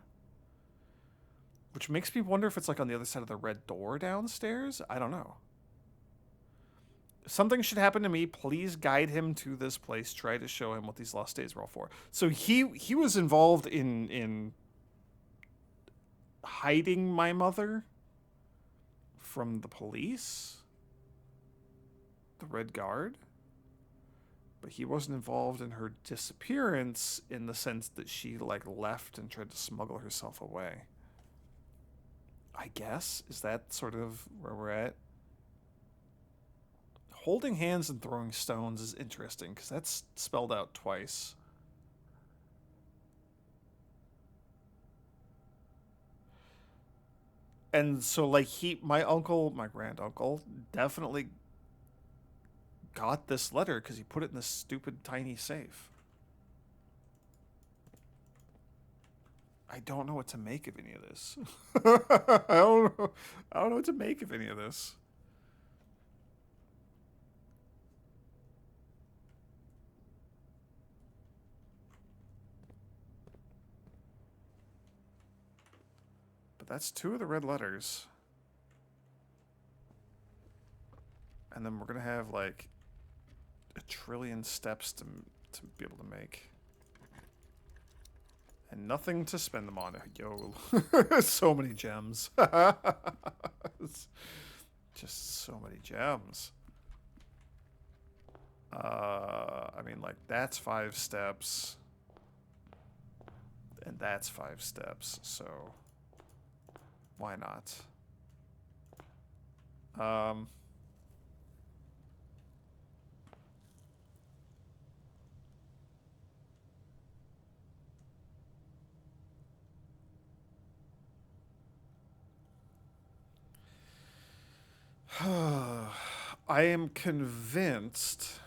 Which makes me wonder if it's like on the other side of the red door downstairs? I don't know. If something should happen to me, please guide him to this place. Try to show him what these lost days were all for. So he was involved in hiding my mother from the police, the Red Guard, but he wasn't involved in her disappearance in the sense that she like left and tried to smuggle herself away. I guess, is that sort of where we're at? Holding hands and throwing stones is interesting because that's spelled out twice. And so like my granduncle definitely got this letter because he put it in this stupid tiny safe. I don't know what to make of any of this. I don't know what to make of any of this. But that's 2 of the red letters. And then we're going to have like a trillion steps to be able to make. And nothing to spend them on. Yo, so many gems. Just so many gems. I mean, like, that's 5 steps. And that's 5 steps, so why not? I am convinced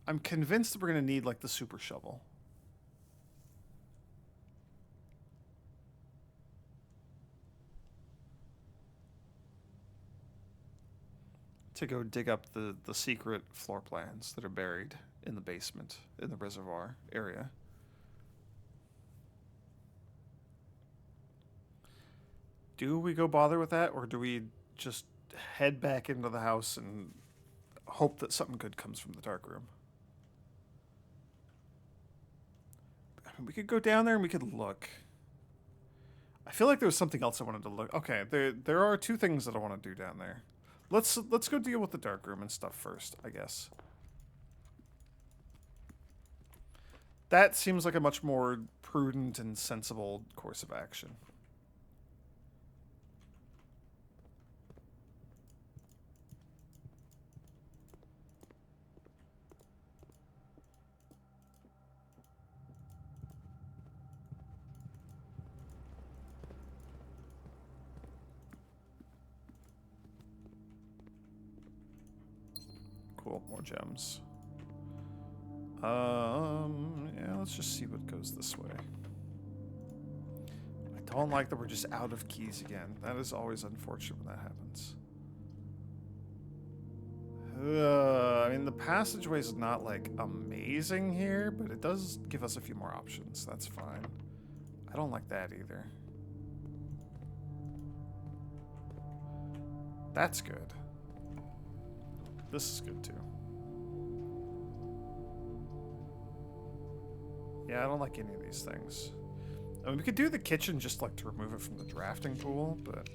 I'm convinced that we're going to need like the super shovel. To go dig up the secret floor plans that are buried in the basement, in the reservoir area. Do we go bother with that, or do we just head back into the house and hope that something good comes from the dark room? I mean, we could go down there and we could look. I feel like there was something else I wanted to look. Okay, there are 2 things that I want to do down there. Let's go deal with the dark room and stuff first, I guess. That seems like a much more prudent and sensible course of action. Cool, more gems. Yeah, let's just see what goes this way. I don't like that we're just out of keys again. That is always unfortunate when that happens. I mean, the passageway is not, like, amazing here, but it does give us a few more options. That's fine. I don't like that either. That's good. This is good, too. Yeah, I don't like any of these things. I mean, we could do the kitchen just, like, to remove it from the drafting pool, but...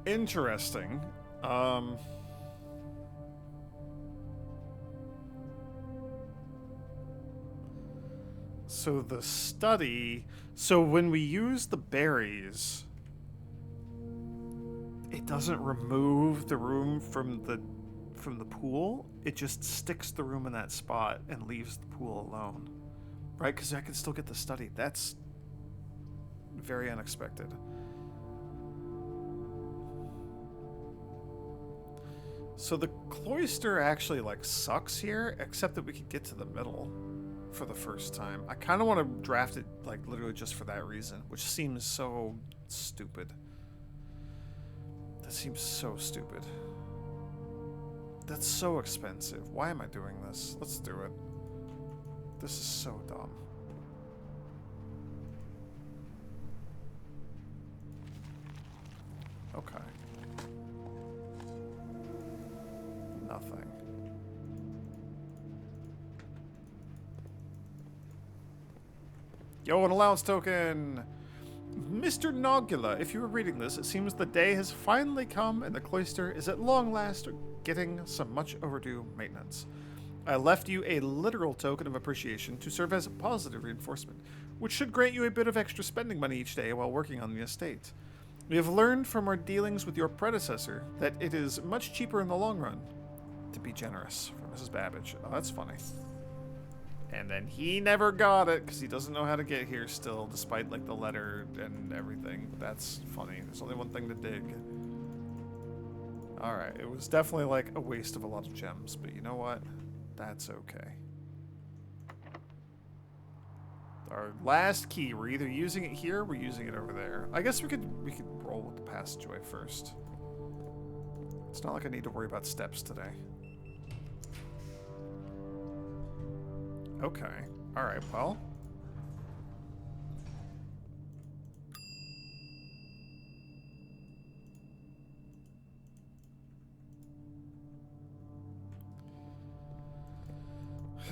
Interesting. So the study... So when we use the berries... It doesn't remove the room from the pool. It just sticks the room in that spot and leaves the pool alone. Right? Because I can still get the study. That's very unexpected. So the cloister actually, like, sucks here, except that we could get to the middle for the first time. I kind of want to draft it, like, literally just for that reason, which seems so stupid. That seems so stupid. That's so expensive. Why am I doing this? Let's do it. This is so dumb. Yo, an allowance token! Mr. Nogula, if you were reading this, it seems the day has finally come and the cloister is at long last getting some much overdue maintenance. I left you a literal token of appreciation to serve as a positive reinforcement, which should grant you a bit of extra spending money each day while working on the estate. We have learned from our dealings with your predecessor that it is much cheaper in the long run to be generous. From Mrs. Babbage. Oh, that's funny. And then he never got it because he doesn't know how to get here still, despite like the letter and everything. But that's funny. There's only one thing to dig. Alright, it was definitely like a waste of a lot of gems, but you know what? That's okay. Our last key, we're either using it here or we're using it over there. I guess we could roll with the passageway first. It's not like I need to worry about steps today. Okay. Alright, well. Okay,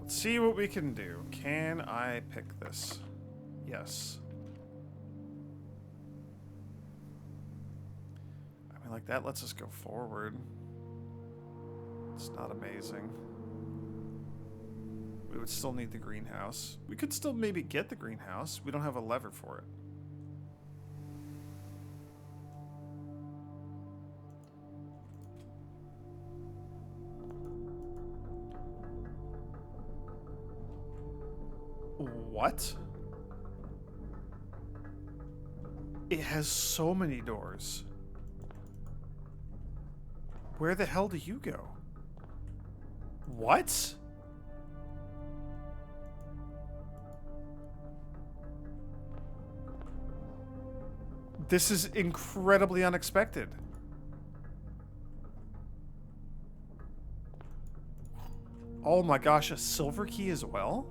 let's see what we can do. Can I pick this? Yes. I mean, like, that lets us go forward. It's not amazing. We would still need the greenhouse. We could still maybe get the greenhouse. We don't have a lever for it. What? It has so many doors. Where the hell do you go? What? This is incredibly unexpected. Oh my gosh, a silver key as well?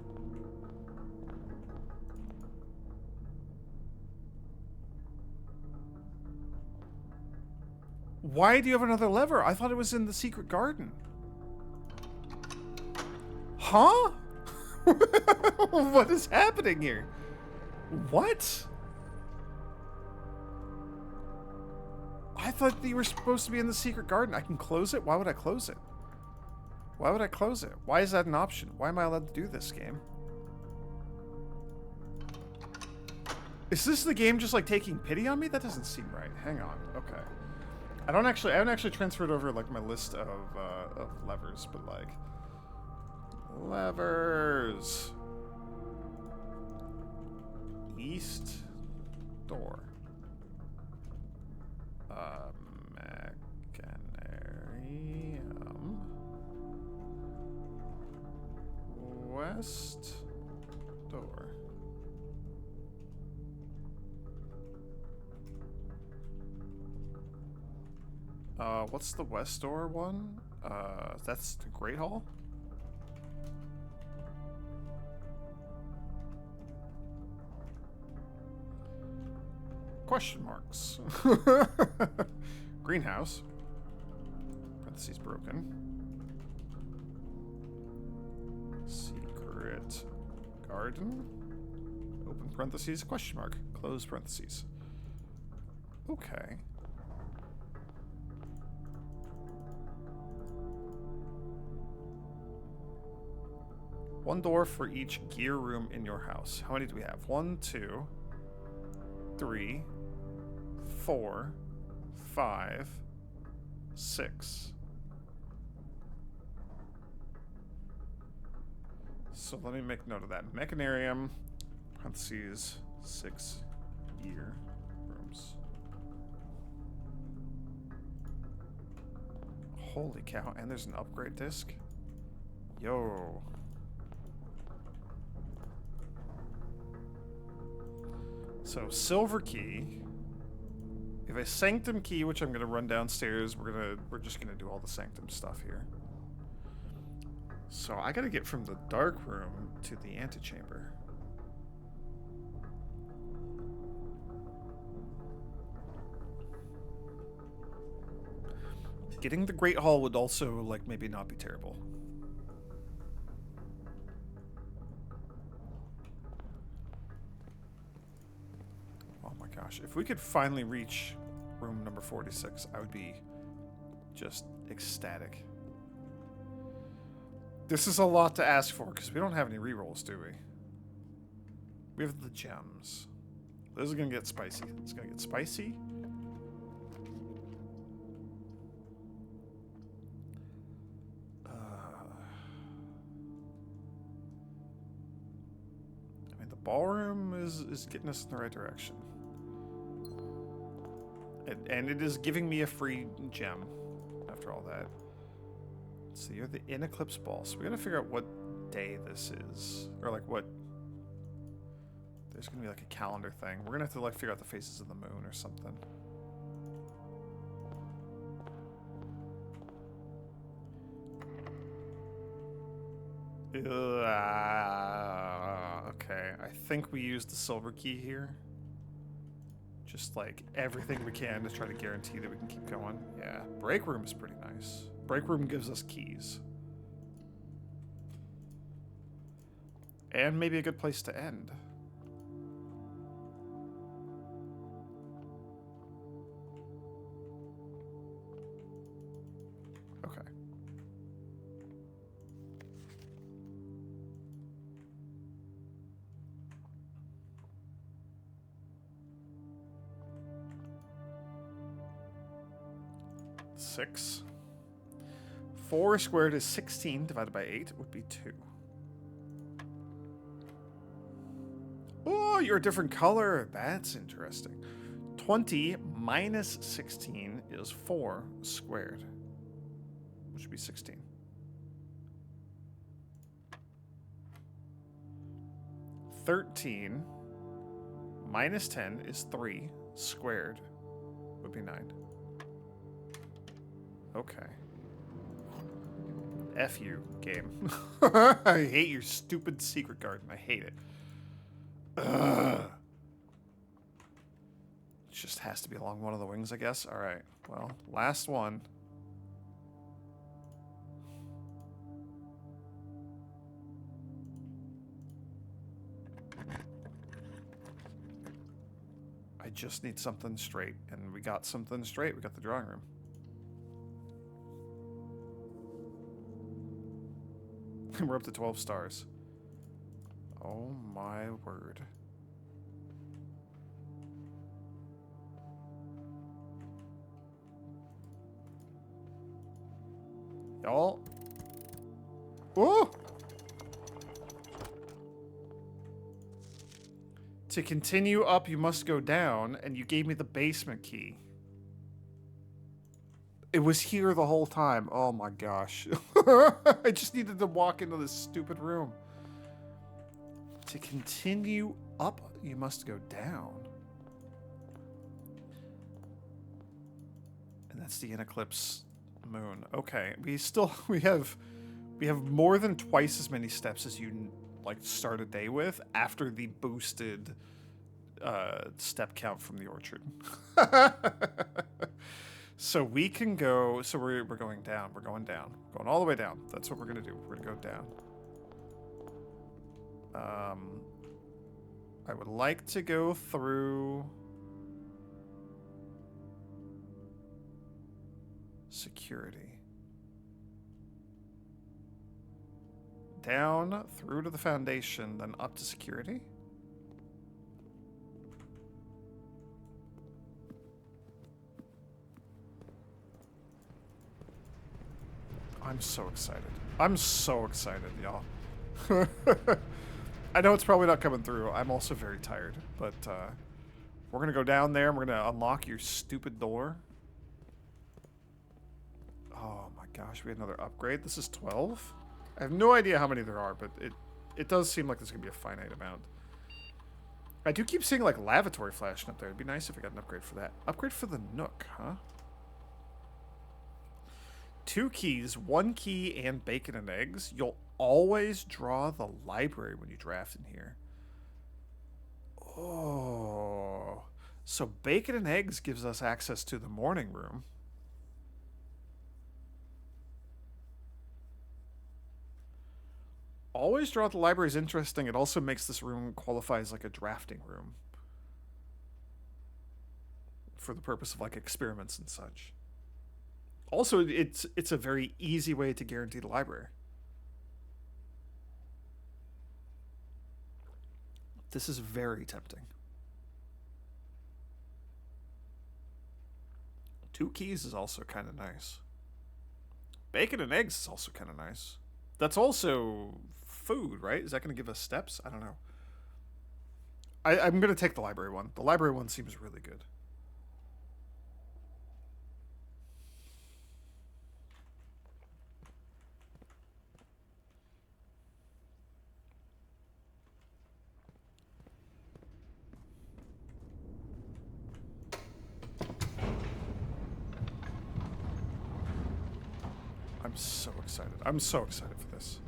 Why do you have another lever? I thought it was in the secret garden. Huh? What is happening here? What? I thought that you were supposed to be in the secret garden. I can close it? Why would I close it? Why would I close it? Why is that an option? Why am I allowed to do this game? Is this the game just like taking pity on me? That doesn't seem right. Hang on. Okay. I haven't actually transferred over like my list of levers, but like levers. East door. Mechanarium. West door. What's the west door one? That's the Great Hall? Question marks. Greenhouse. Parentheses broken. Secret garden. Open parentheses, question mark. Close parentheses. Okay. One door for each gear room in your house. How many do we have? 1, 2, 3, 4, 5, 6. So let me make note of that. Mechanarium, parentheses, 6 gear rooms. Holy cow, and there's an upgrade disc? Yo. So, silver key. We have a sanctum key, which I'm gonna run downstairs. We're just gonna do all the sanctum stuff here. So I gotta get from the dark room to the antechamber. Getting the Great Hall would also, like, maybe not be terrible. my gosh. If we could finally reach room number 46, I would be just ecstatic. This is a lot to ask for because we don't have any rerolls, do we? We have the gems. This is going to get spicy. It's going to get spicy. I mean, the ballroom is getting us in the right direction. And it is giving me a free gem after all that. So you're in Eclipse Ball. So we gotta figure out what day this is. Or like what... There's gonna be like a calendar thing. We're gonna have to like figure out the phases of the moon or something. Okay, I think we used the silver key here. Just like everything we can to try to guarantee that we can keep going. Yeah, break room is pretty nice. Break room gives us keys. And maybe a good place to end. Okay. Six. 4 squared is 16 divided by 8 would be 2. Oh, you're a different color. That's interesting. 20 minus 16 is 4 squared, which would be 16. 13 minus 10 is 3 squared, would be 9. Okay. F you, game. I hate your stupid secret garden. I hate it. Ugh. It just has to be along one of the wings, I guess. All right. Well, last one. I just need something straight, and we got something straight. We got the drawing room. We're up to 12 stars. Oh my word. Y'all. Whoa! To continue up, you must go down, and you gave me the basement key. It was here the whole time. Oh my gosh. I just needed to walk into this stupid room. To continue up, you must go down. And that's the Eclipse moon. Okay, we have more than twice as many steps as you like start a day with after the boosted step count from the orchard. So we can go, so we're going down. We're going down. Going all the way down. That's what we're going to do. We're going to go down. I would like to go through security. Down, through to the foundation, then up to security. I'm so excited. I'm so excited, y'all. I know it's probably not coming through. I'm also very tired, but we're going to go down there and we're going to unlock your stupid door. Oh my gosh, we had another upgrade. This is 12. I have no idea how many there are, but it does seem like there's going to be a finite amount. I do keep seeing like lavatory flashing up there. It'd be nice if we got an upgrade for that. Upgrade for the Nook, huh? 2 keys, 1 key, and bacon and eggs. You'll always draw the library when you draft in here. Oh. So bacon and eggs gives us access to the morning room. Always draw the library is interesting. It also makes this room qualify as like a drafting room. for the purpose of like experiments and such. Also, it's a very easy way to guarantee the library. This is very tempting. 2 keys is also kind of nice. Bacon and eggs is also kind of nice. That's also food, right? Is that going to give us steps? I don't know. I'm going to take the library one. The library one seems really good. I'm so excited. I'm so excited for this.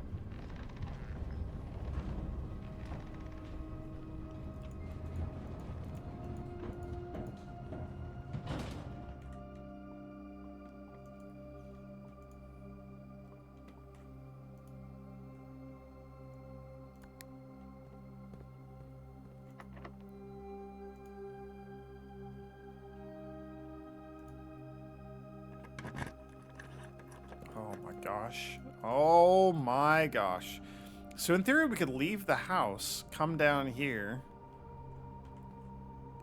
Oh my gosh. Oh my gosh. So in theory, we could leave the house, come down here.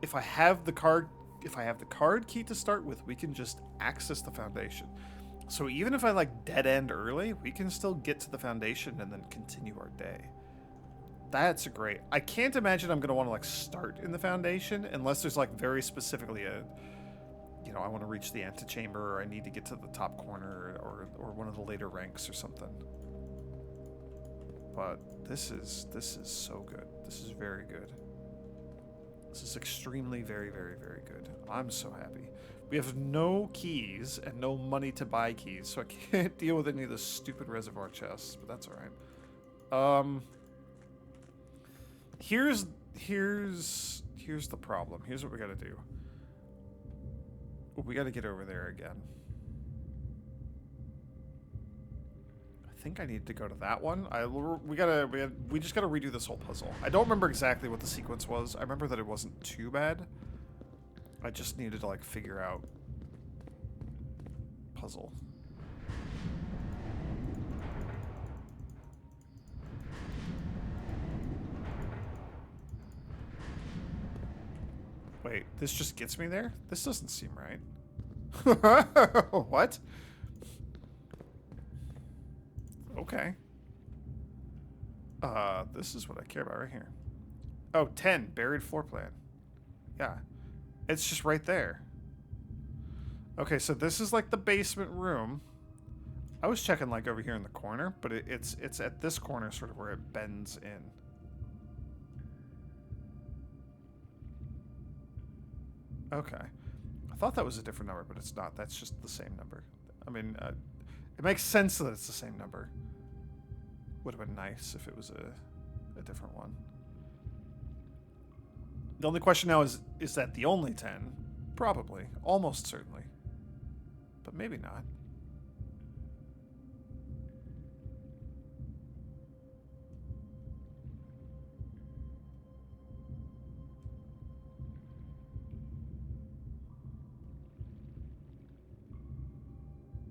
If I have the card key to start with, we can just access the foundation. So even if I like dead end early, we can still get to the foundation and then continue our day. That's great. I can't imagine I'm going to want to like start in the foundation unless there's like very specifically a, you know, I want to reach the antechamber, or I need to get to the top corner, or one of the later ranks or something. But this is so good. This is very good. This is extremely very, very, very good. I'm so happy. We have no keys and no money to buy keys, so I can't deal with any of the stupid reservoir chests, but that's all right. Here's the problem. Here's what we got to do. We got to get over there again. I think I need to go to that one. We just gotta redo this whole puzzle. I don't remember exactly what the sequence was. I remember that it wasn't too bad. I just needed to like figure out puzzle. Wait, this just gets me there? This doesn't seem right. What? Okay. This is what I care about right here. Oh, 10, buried floor plan. Yeah. It's just right there. Okay, so this is like the basement room. I was checking like over here in the corner, but it's at this corner sort of where it bends in. Okay. I thought that was a different number, but it's not. That's just the same number. I mean, it makes sense that it's the same number. Would have been nice if it was a different one. The only question now is that the only 10? Probably. Almost certainly. But maybe not.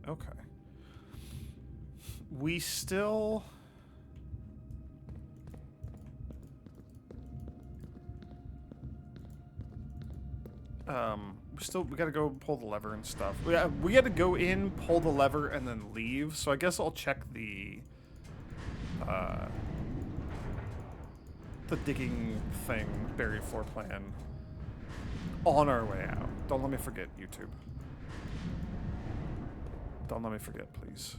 Okay. We still... we gotta go pull the lever and stuff. We gotta go in, pull the lever, and then leave. So I guess I'll check the digging thing, buried floor plan, on our way out. Don't let me forget, YouTube. Don't let me forget, please.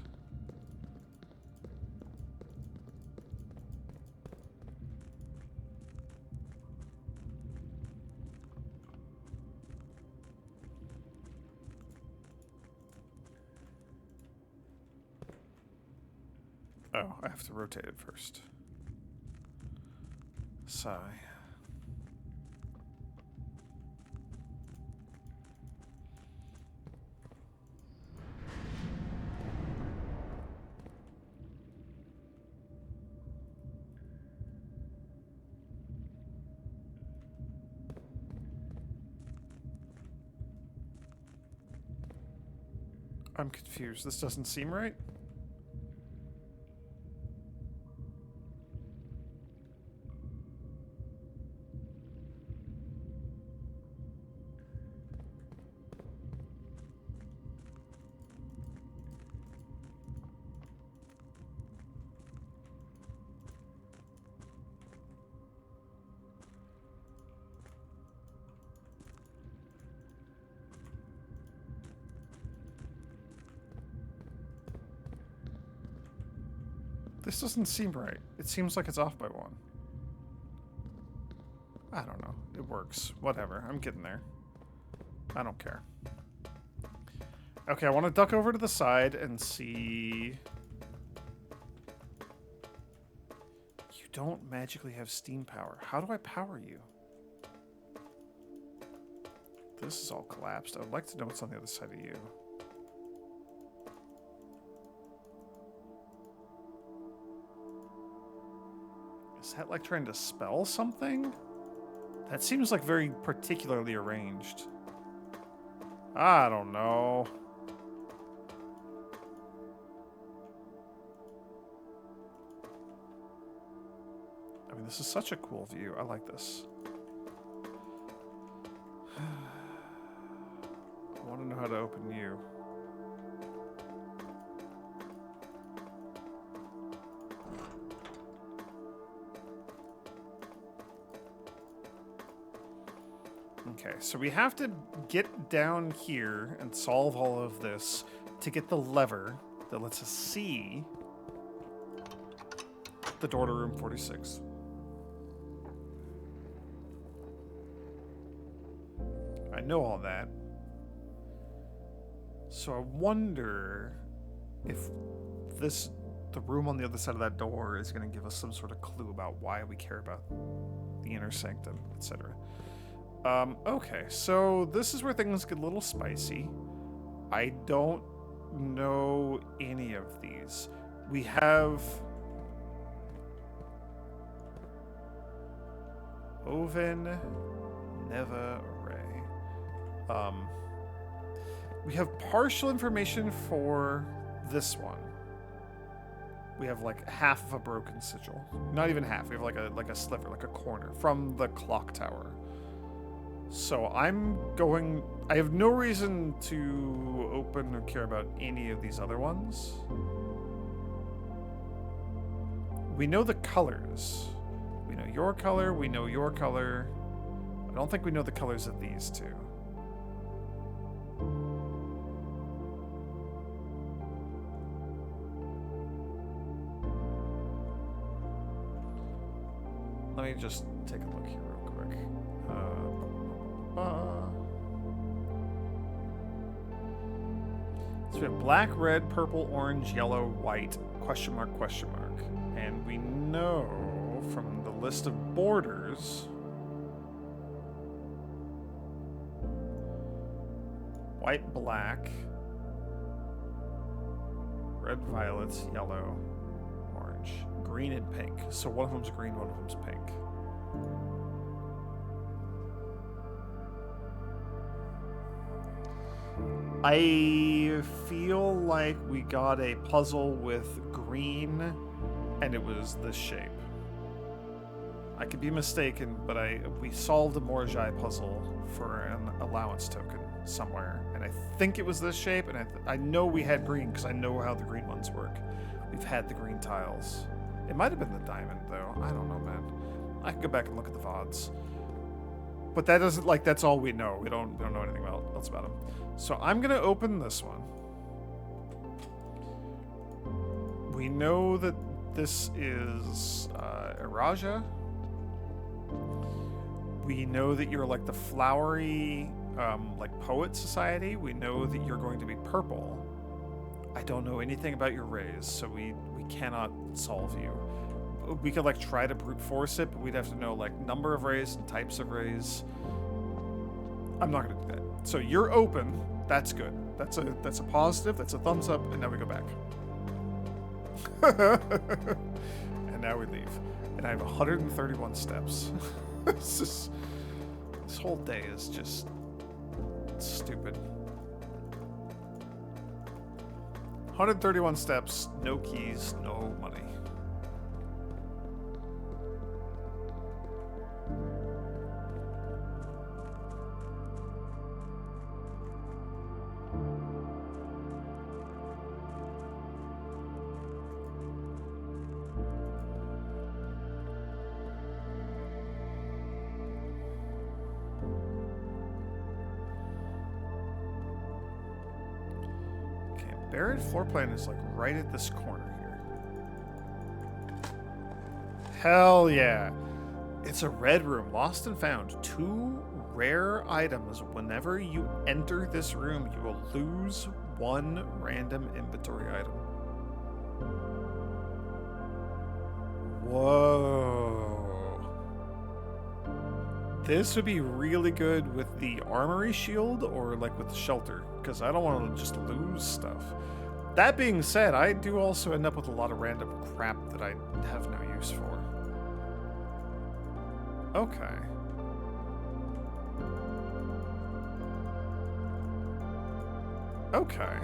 Oh, I have to rotate it first. Sigh. I'm confused. This doesn't seem right. This doesn't seem right. It seems like it's off by one. I don't know. It works. Whatever. I'm getting there. I don't care. Okay, I want to duck over to the side and see... You don't magically have steam power. How do I power you? This is all collapsed. I would like to know what's on the other side of you. Is that like trying to spell something? That seems like very particularly arranged. I don't know. I mean, this is such a cool view. I like this. I want to know how to open you. Okay, so we have to get down here and solve all of this to get the lever that lets us see the door to room 46. I know all that. So I wonder if the room on the other side of that door is going to give us some sort of clue about why we care about the inner sanctum, etc. Okay, so this is where things get a little spicy. I don't know any of these. We have Oven Neva Array. We have partial information for this one. We have like half of a broken sigil. Not even half. We have like a sliver, like a corner from the clock tower. So I have no reason to open or care about any of these other ones. We know the colors. We know your color, we know your color. I don't think we know the colors of these two. Let me just take a look here real quick. So we have black, red, purple, orange, yellow, white, question mark, question mark. And we know from the list of borders, white, black, red, violet, yellow, orange, green, and pink. So one of them's green, one of them's pink. I feel like we got a puzzle with green, and it was this shape. I could be mistaken, but we solved a Morjai puzzle for an allowance token somewhere, and I think it was this shape, and I know we had green because I know how the green ones work. We've had the green tiles. It might have been the diamond, though. I don't know, man. I can go back and look at the VODs. But that doesn't, like, that's all we know. We don't know anything else about them. So I'm going to open this one. We know that this is Iraja. We know that you're like the flowery, like poet society. We know that you're going to be purple. I don't know anything about your rays, so we cannot solve you. We could like try to brute force it, but we'd have to know like number of rays and types of rays. I'm not gonna do that. So you're open. That's good. That's a positive. That's a thumbs up. And now we go back. And now we leave. And I have 131 steps. This whole day is just stupid. 131 steps, no keys, no money. Buried floor plan is like right at this corner here. Hell yeah. It's a red room, lost and found. 2 rare items. Whenever you enter this room, you will lose 1 random inventory item. Whoa. This would be really good with the armory shield or like with the shelter, because I don't want to just lose stuff. That being said, I do also end up with a lot of random crap that I have no use for. Okay. Okay.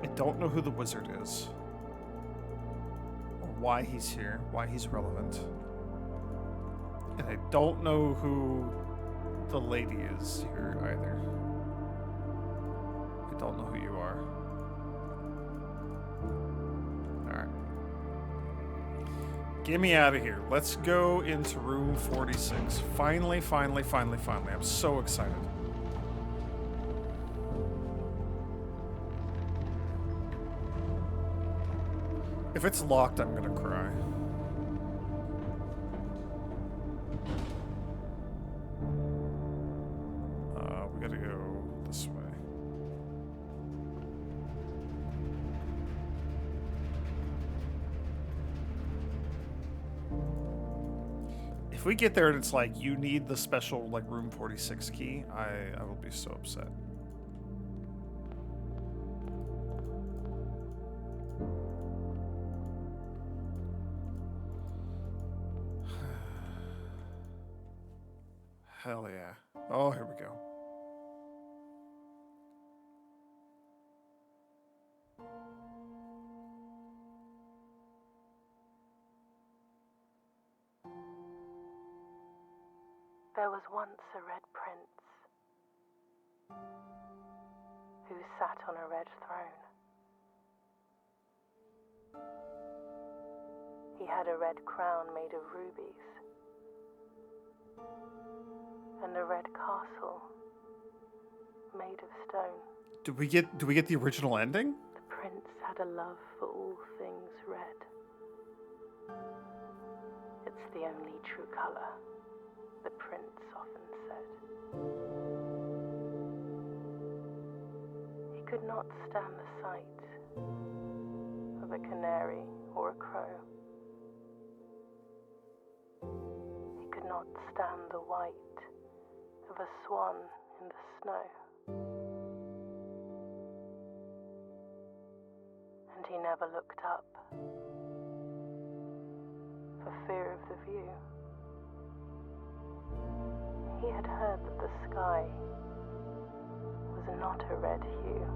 I don't know who the wizard is. Or why he's here, why he's relevant. And I don't know who the lady is here either. I don't know who you are. Alright. Get me out of here. Let's go into room 46. Finally, finally, finally, finally. I'm so excited. If it's locked, I'm gonna cry. We gotta go this way. If we get there and it's like, you need the special, like, room 46 key, I will be so upset. Hell yeah. Oh, here we go. There was once a red prince who sat on a red throne. He had a red crown made of rubies and a red castle made of stone. Do we get the original ending? The prince had a love for all things red. It's the only true color, the prince often said. He could not stand the sight of a canary or a crow. He could not stand the white of a swan in the snow. And he never looked up for fear of the view. He had heard that the sky was not a red hue.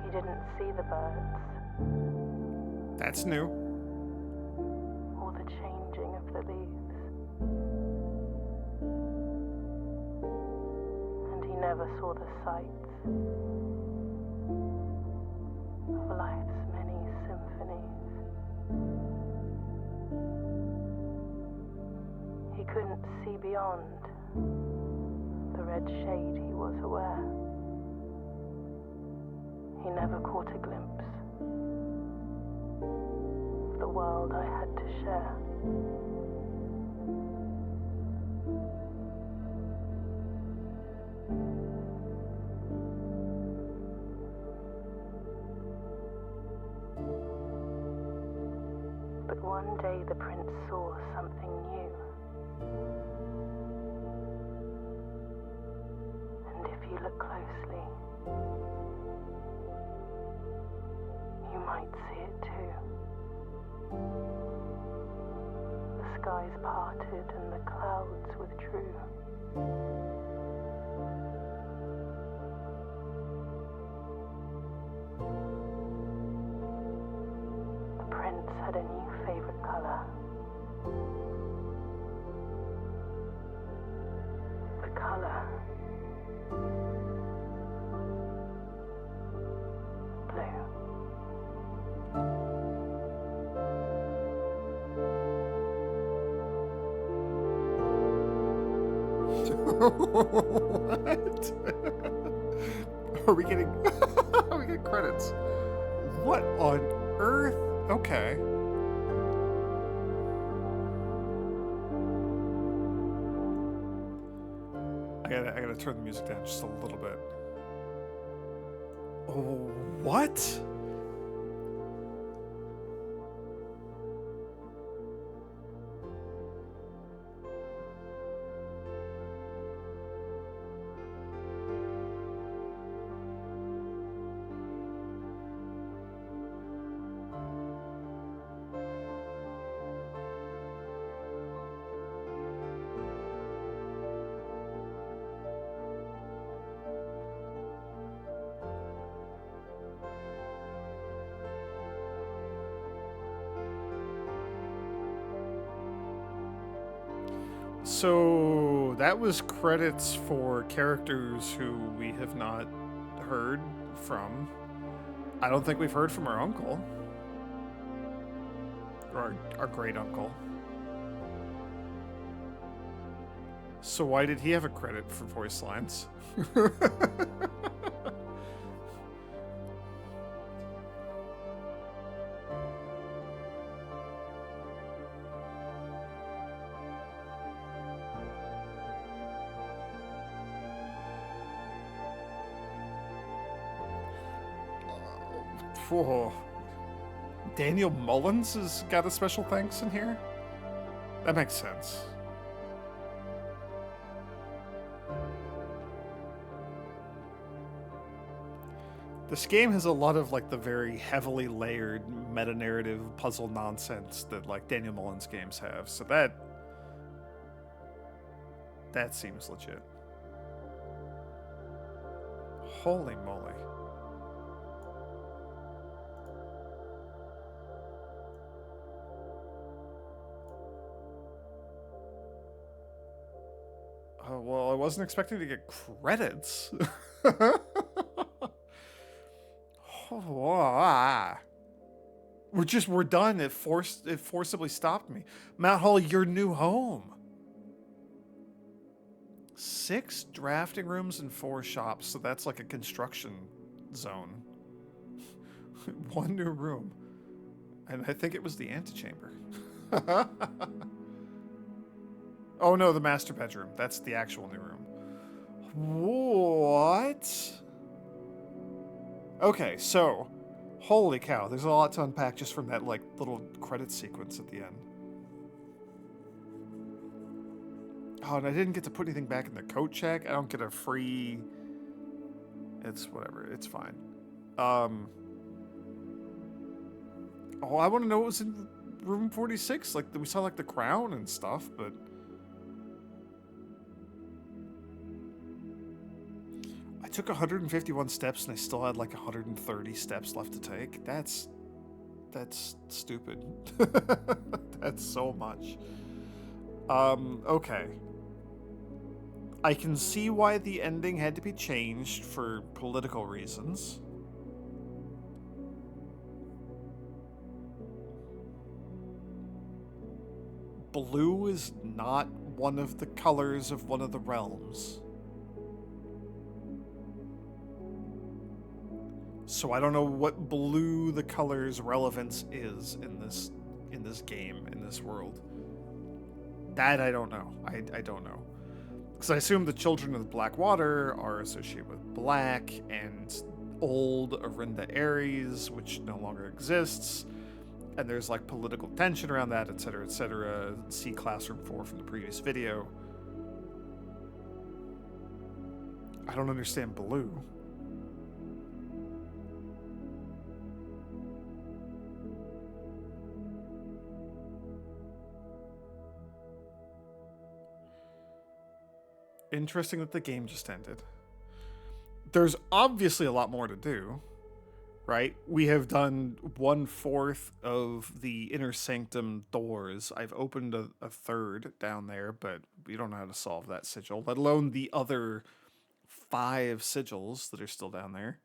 He didn't see the birds. That's new. Or the changing of the leaves. And he never saw the sights of life's many symphonies. He couldn't see beyond the red shade he was aware. He never caught a glimpse of the world I had to share. But one day the prince saw something new. you look closely, you might see it too. The skies parted and the clouds withdrew. The prince had a new favorite color. The color blue. What? Are we getting are we getting credits? What on earth? Okay. I gotta turn the music down just a little bit. Oh, what? So that was credits for characters who we have not heard from. I don't think we've heard from our uncle. Or our great uncle. So why did he have a credit for voice lines? Whoa. Daniel Mullins has got a special thanks in here? That makes sense. This game has a lot of like the very heavily layered meta-narrative puzzle nonsense that like Daniel Mullins games have, so that seems legit. Holy moly. Oh, well, I wasn't expecting to get credits. Oh, ah. We're done. It forcibly stopped me. Mount Hall, your new home. 6 drafting rooms and 4 shops, so that's like a construction zone. 1 new room. And I think it was the antechamber. Oh no, the master bedroom. That's the actual new room. What? Okay, so, holy cow, there's a lot to unpack just from that like little credit sequence at the end. Oh, and I didn't get to put anything back in the coat check. I don't get a free... It's whatever, it's fine. Oh, I want to know what was in room 46. Like, we saw like the crown and stuff, but... I took 151 steps and I still had like 130 steps left to take. That's stupid. That's so much. Okay. I can see why the ending had to be changed for political reasons. Blue is not one of the colors of one of the realms. So I don't know what blue the color's relevance is in this game, in this world. That I don't know. I don't know. Because I assume the Children of the Black Water are associated with black and old Arinda Ares, which no longer exists. And there's like political tension around that, etc., etc. See Classroom 4 from the previous video. I don't understand blue. Interesting that the game just ended. There's obviously a lot more to do, right? We have done 1/4 of the inner sanctum doors. I've opened a third down there, but we don't know how to solve that sigil, let alone the other 5 sigils that are still down there.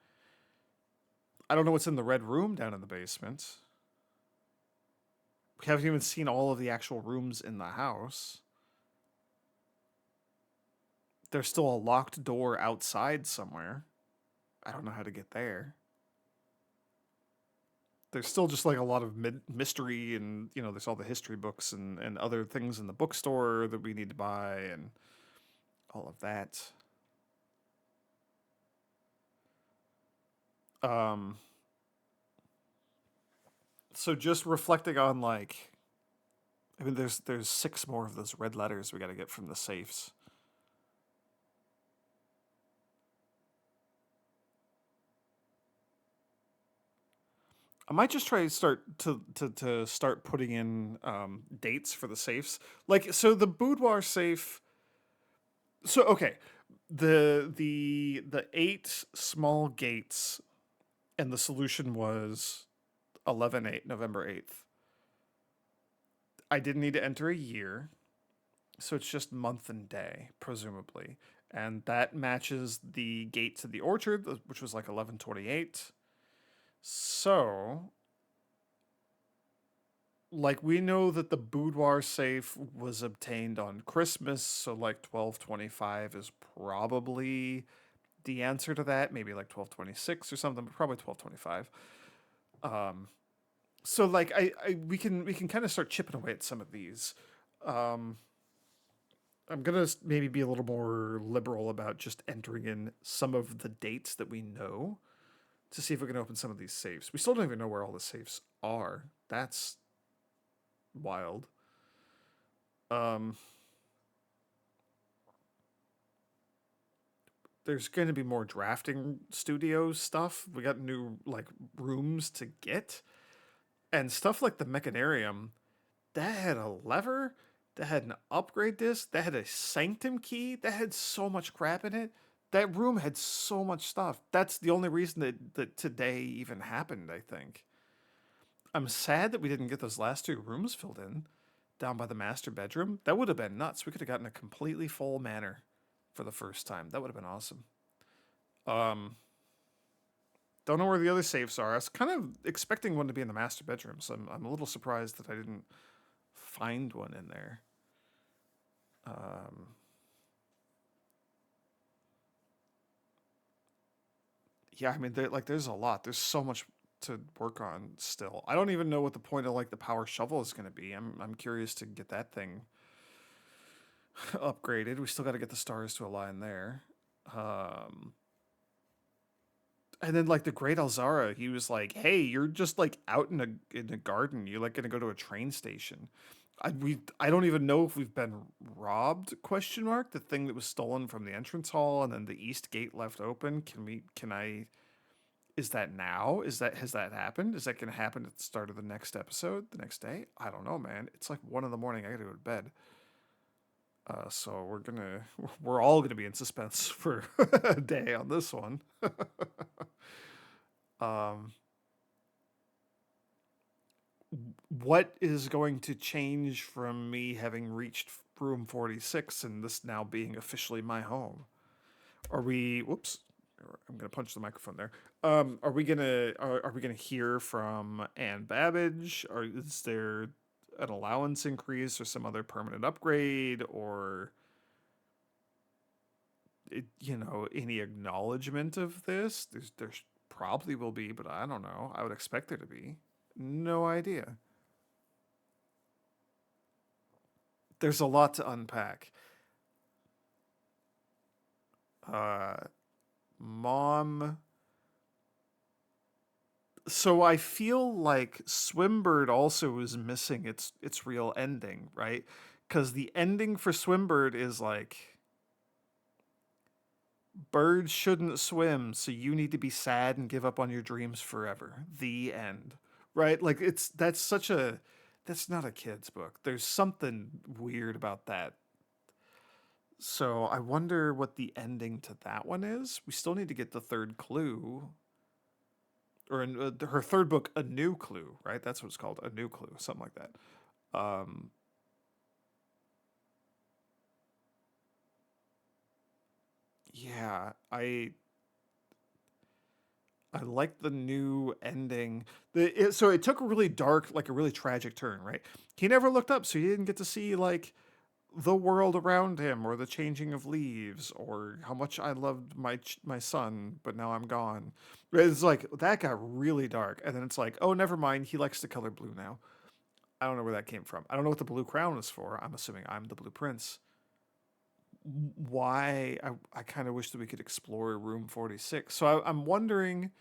I don't know what's in the red room down in the basement. We haven't even seen all of the actual rooms in the house. There's still a locked door outside somewhere. I don't know how to get there. There's still just like a lot of mystery, and there's all the history books and other things in the bookstore that we need to buy and all of that. So just reflecting on, like, I mean, there's 6 more of those red letters we got to get from the safes. I might just try to start putting in dates for the safes. Like, so the boudoir safe. So okay, the 8 small gates, and the solution was 11/8, November 8th. I didn't need to enter a year, so it's just month and day, presumably, and that matches the gate to the orchard, which was like 11/28. So, like, we know that the boudoir safe was obtained on Christmas, so like 12/25 is probably the answer to that. Maybe like 12/26 or something, but probably 12/25. So like we can kind of start chipping away at some of these. I'm gonna maybe be a little more liberal about just entering in some of the dates that we know to see if we can open some of these safes. We still don't even know where all the safes are. That's wild. There's going to be more drafting studio stuff. We got new like rooms to get, and stuff like the mechanarium that had a lever, that had an upgrade disc, that had a sanctum key, that had so much crap in it. That room had so much stuff. That's the only reason that today even happened, I think. I'm sad that we didn't get those last 2 rooms filled in down by the master bedroom. That would have been nuts. We could have gotten a completely full manor for the first time. That would have been awesome. Don't know where the other safes are. I was kind of expecting one to be in the master bedroom, so I'm a little surprised that I didn't find one in there. Yeah, I mean, there's a lot. There's so much to work on still. I don't even know what the point of like the power shovel is going to be. I'm curious to get that thing upgraded. We still got to get the stars to align there. And then like the Great Alzara, he was like, "Hey, you're just like out in a garden. You're like gonna go to a train station." I don't even know if we've been robbed? Question mark. The thing that was stolen from the entrance hall and then the east gate left open. Can I? Is that now? Has that happened? Is that gonna happen at the start of the next episode? The next day? I don't know, man. It's like 1 in the morning. I gotta go to bed. So we're all gonna be in suspense for a day on this one. What is going to change from me having reached room 46 and this now being officially my home? Are we? Whoops! I'm gonna punch the microphone there. Are we gonna hear from Anne Babbage? Or is there an allowance increase or some other permanent upgrade, or any acknowledgement of this? There's probably will be, but I don't know. I would expect there to be. No idea. There's a lot to unpack. Mom. So I feel like Swimbird also is missing its real ending, right? Because the ending for Swimbird is like Birds shouldn't swim, so you need to be sad and give up on your dreams forever. The end. Right? Like that's not a kid's book. There's something weird about that. So I wonder what the ending to that one is. We still need to get the third clue, or her third book, A New Clue, right? That's what it's called, A New Clue, something like that. Yeah, I like the new ending. So it took a really dark, like a really tragic turn, right? He never looked up, so he didn't get to see like the world around him, or the changing of leaves, or how much I loved my son, but now I'm gone. It's like that got really dark, and then it's like, oh, never mind. He likes the color blue now. I don't know where that came from. I don't know what the blue crown is for. I'm assuming I'm the blue prince. Why? I kind of wish that we could explore room 46. So I'm wondering.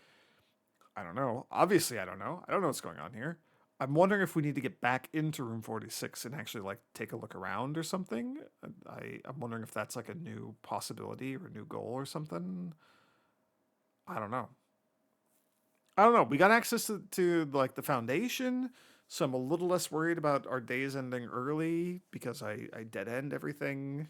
I don't know. Obviously, I don't know. I don't know what's going on here. I'm wondering if we need to get back into room 46 and actually like take a look around or something. I'm wondering if that's like a new possibility or a new goal or something. I don't know. I don't know. We got access to like the foundation, so I'm a little less worried about our days ending early because I dead end everything.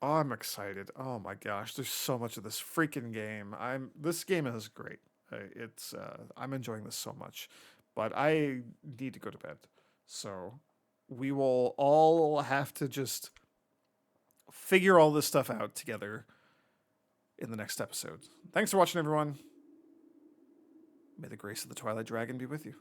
Oh, I'm excited. Oh my gosh, there's so much of this freaking game. This game is great. I'm enjoying this so much, but I need to go to bed. So we will all have to just figure all this stuff out together in the next episode. Thanks for watching, everyone. May the grace of the Twilight Dragon be with you.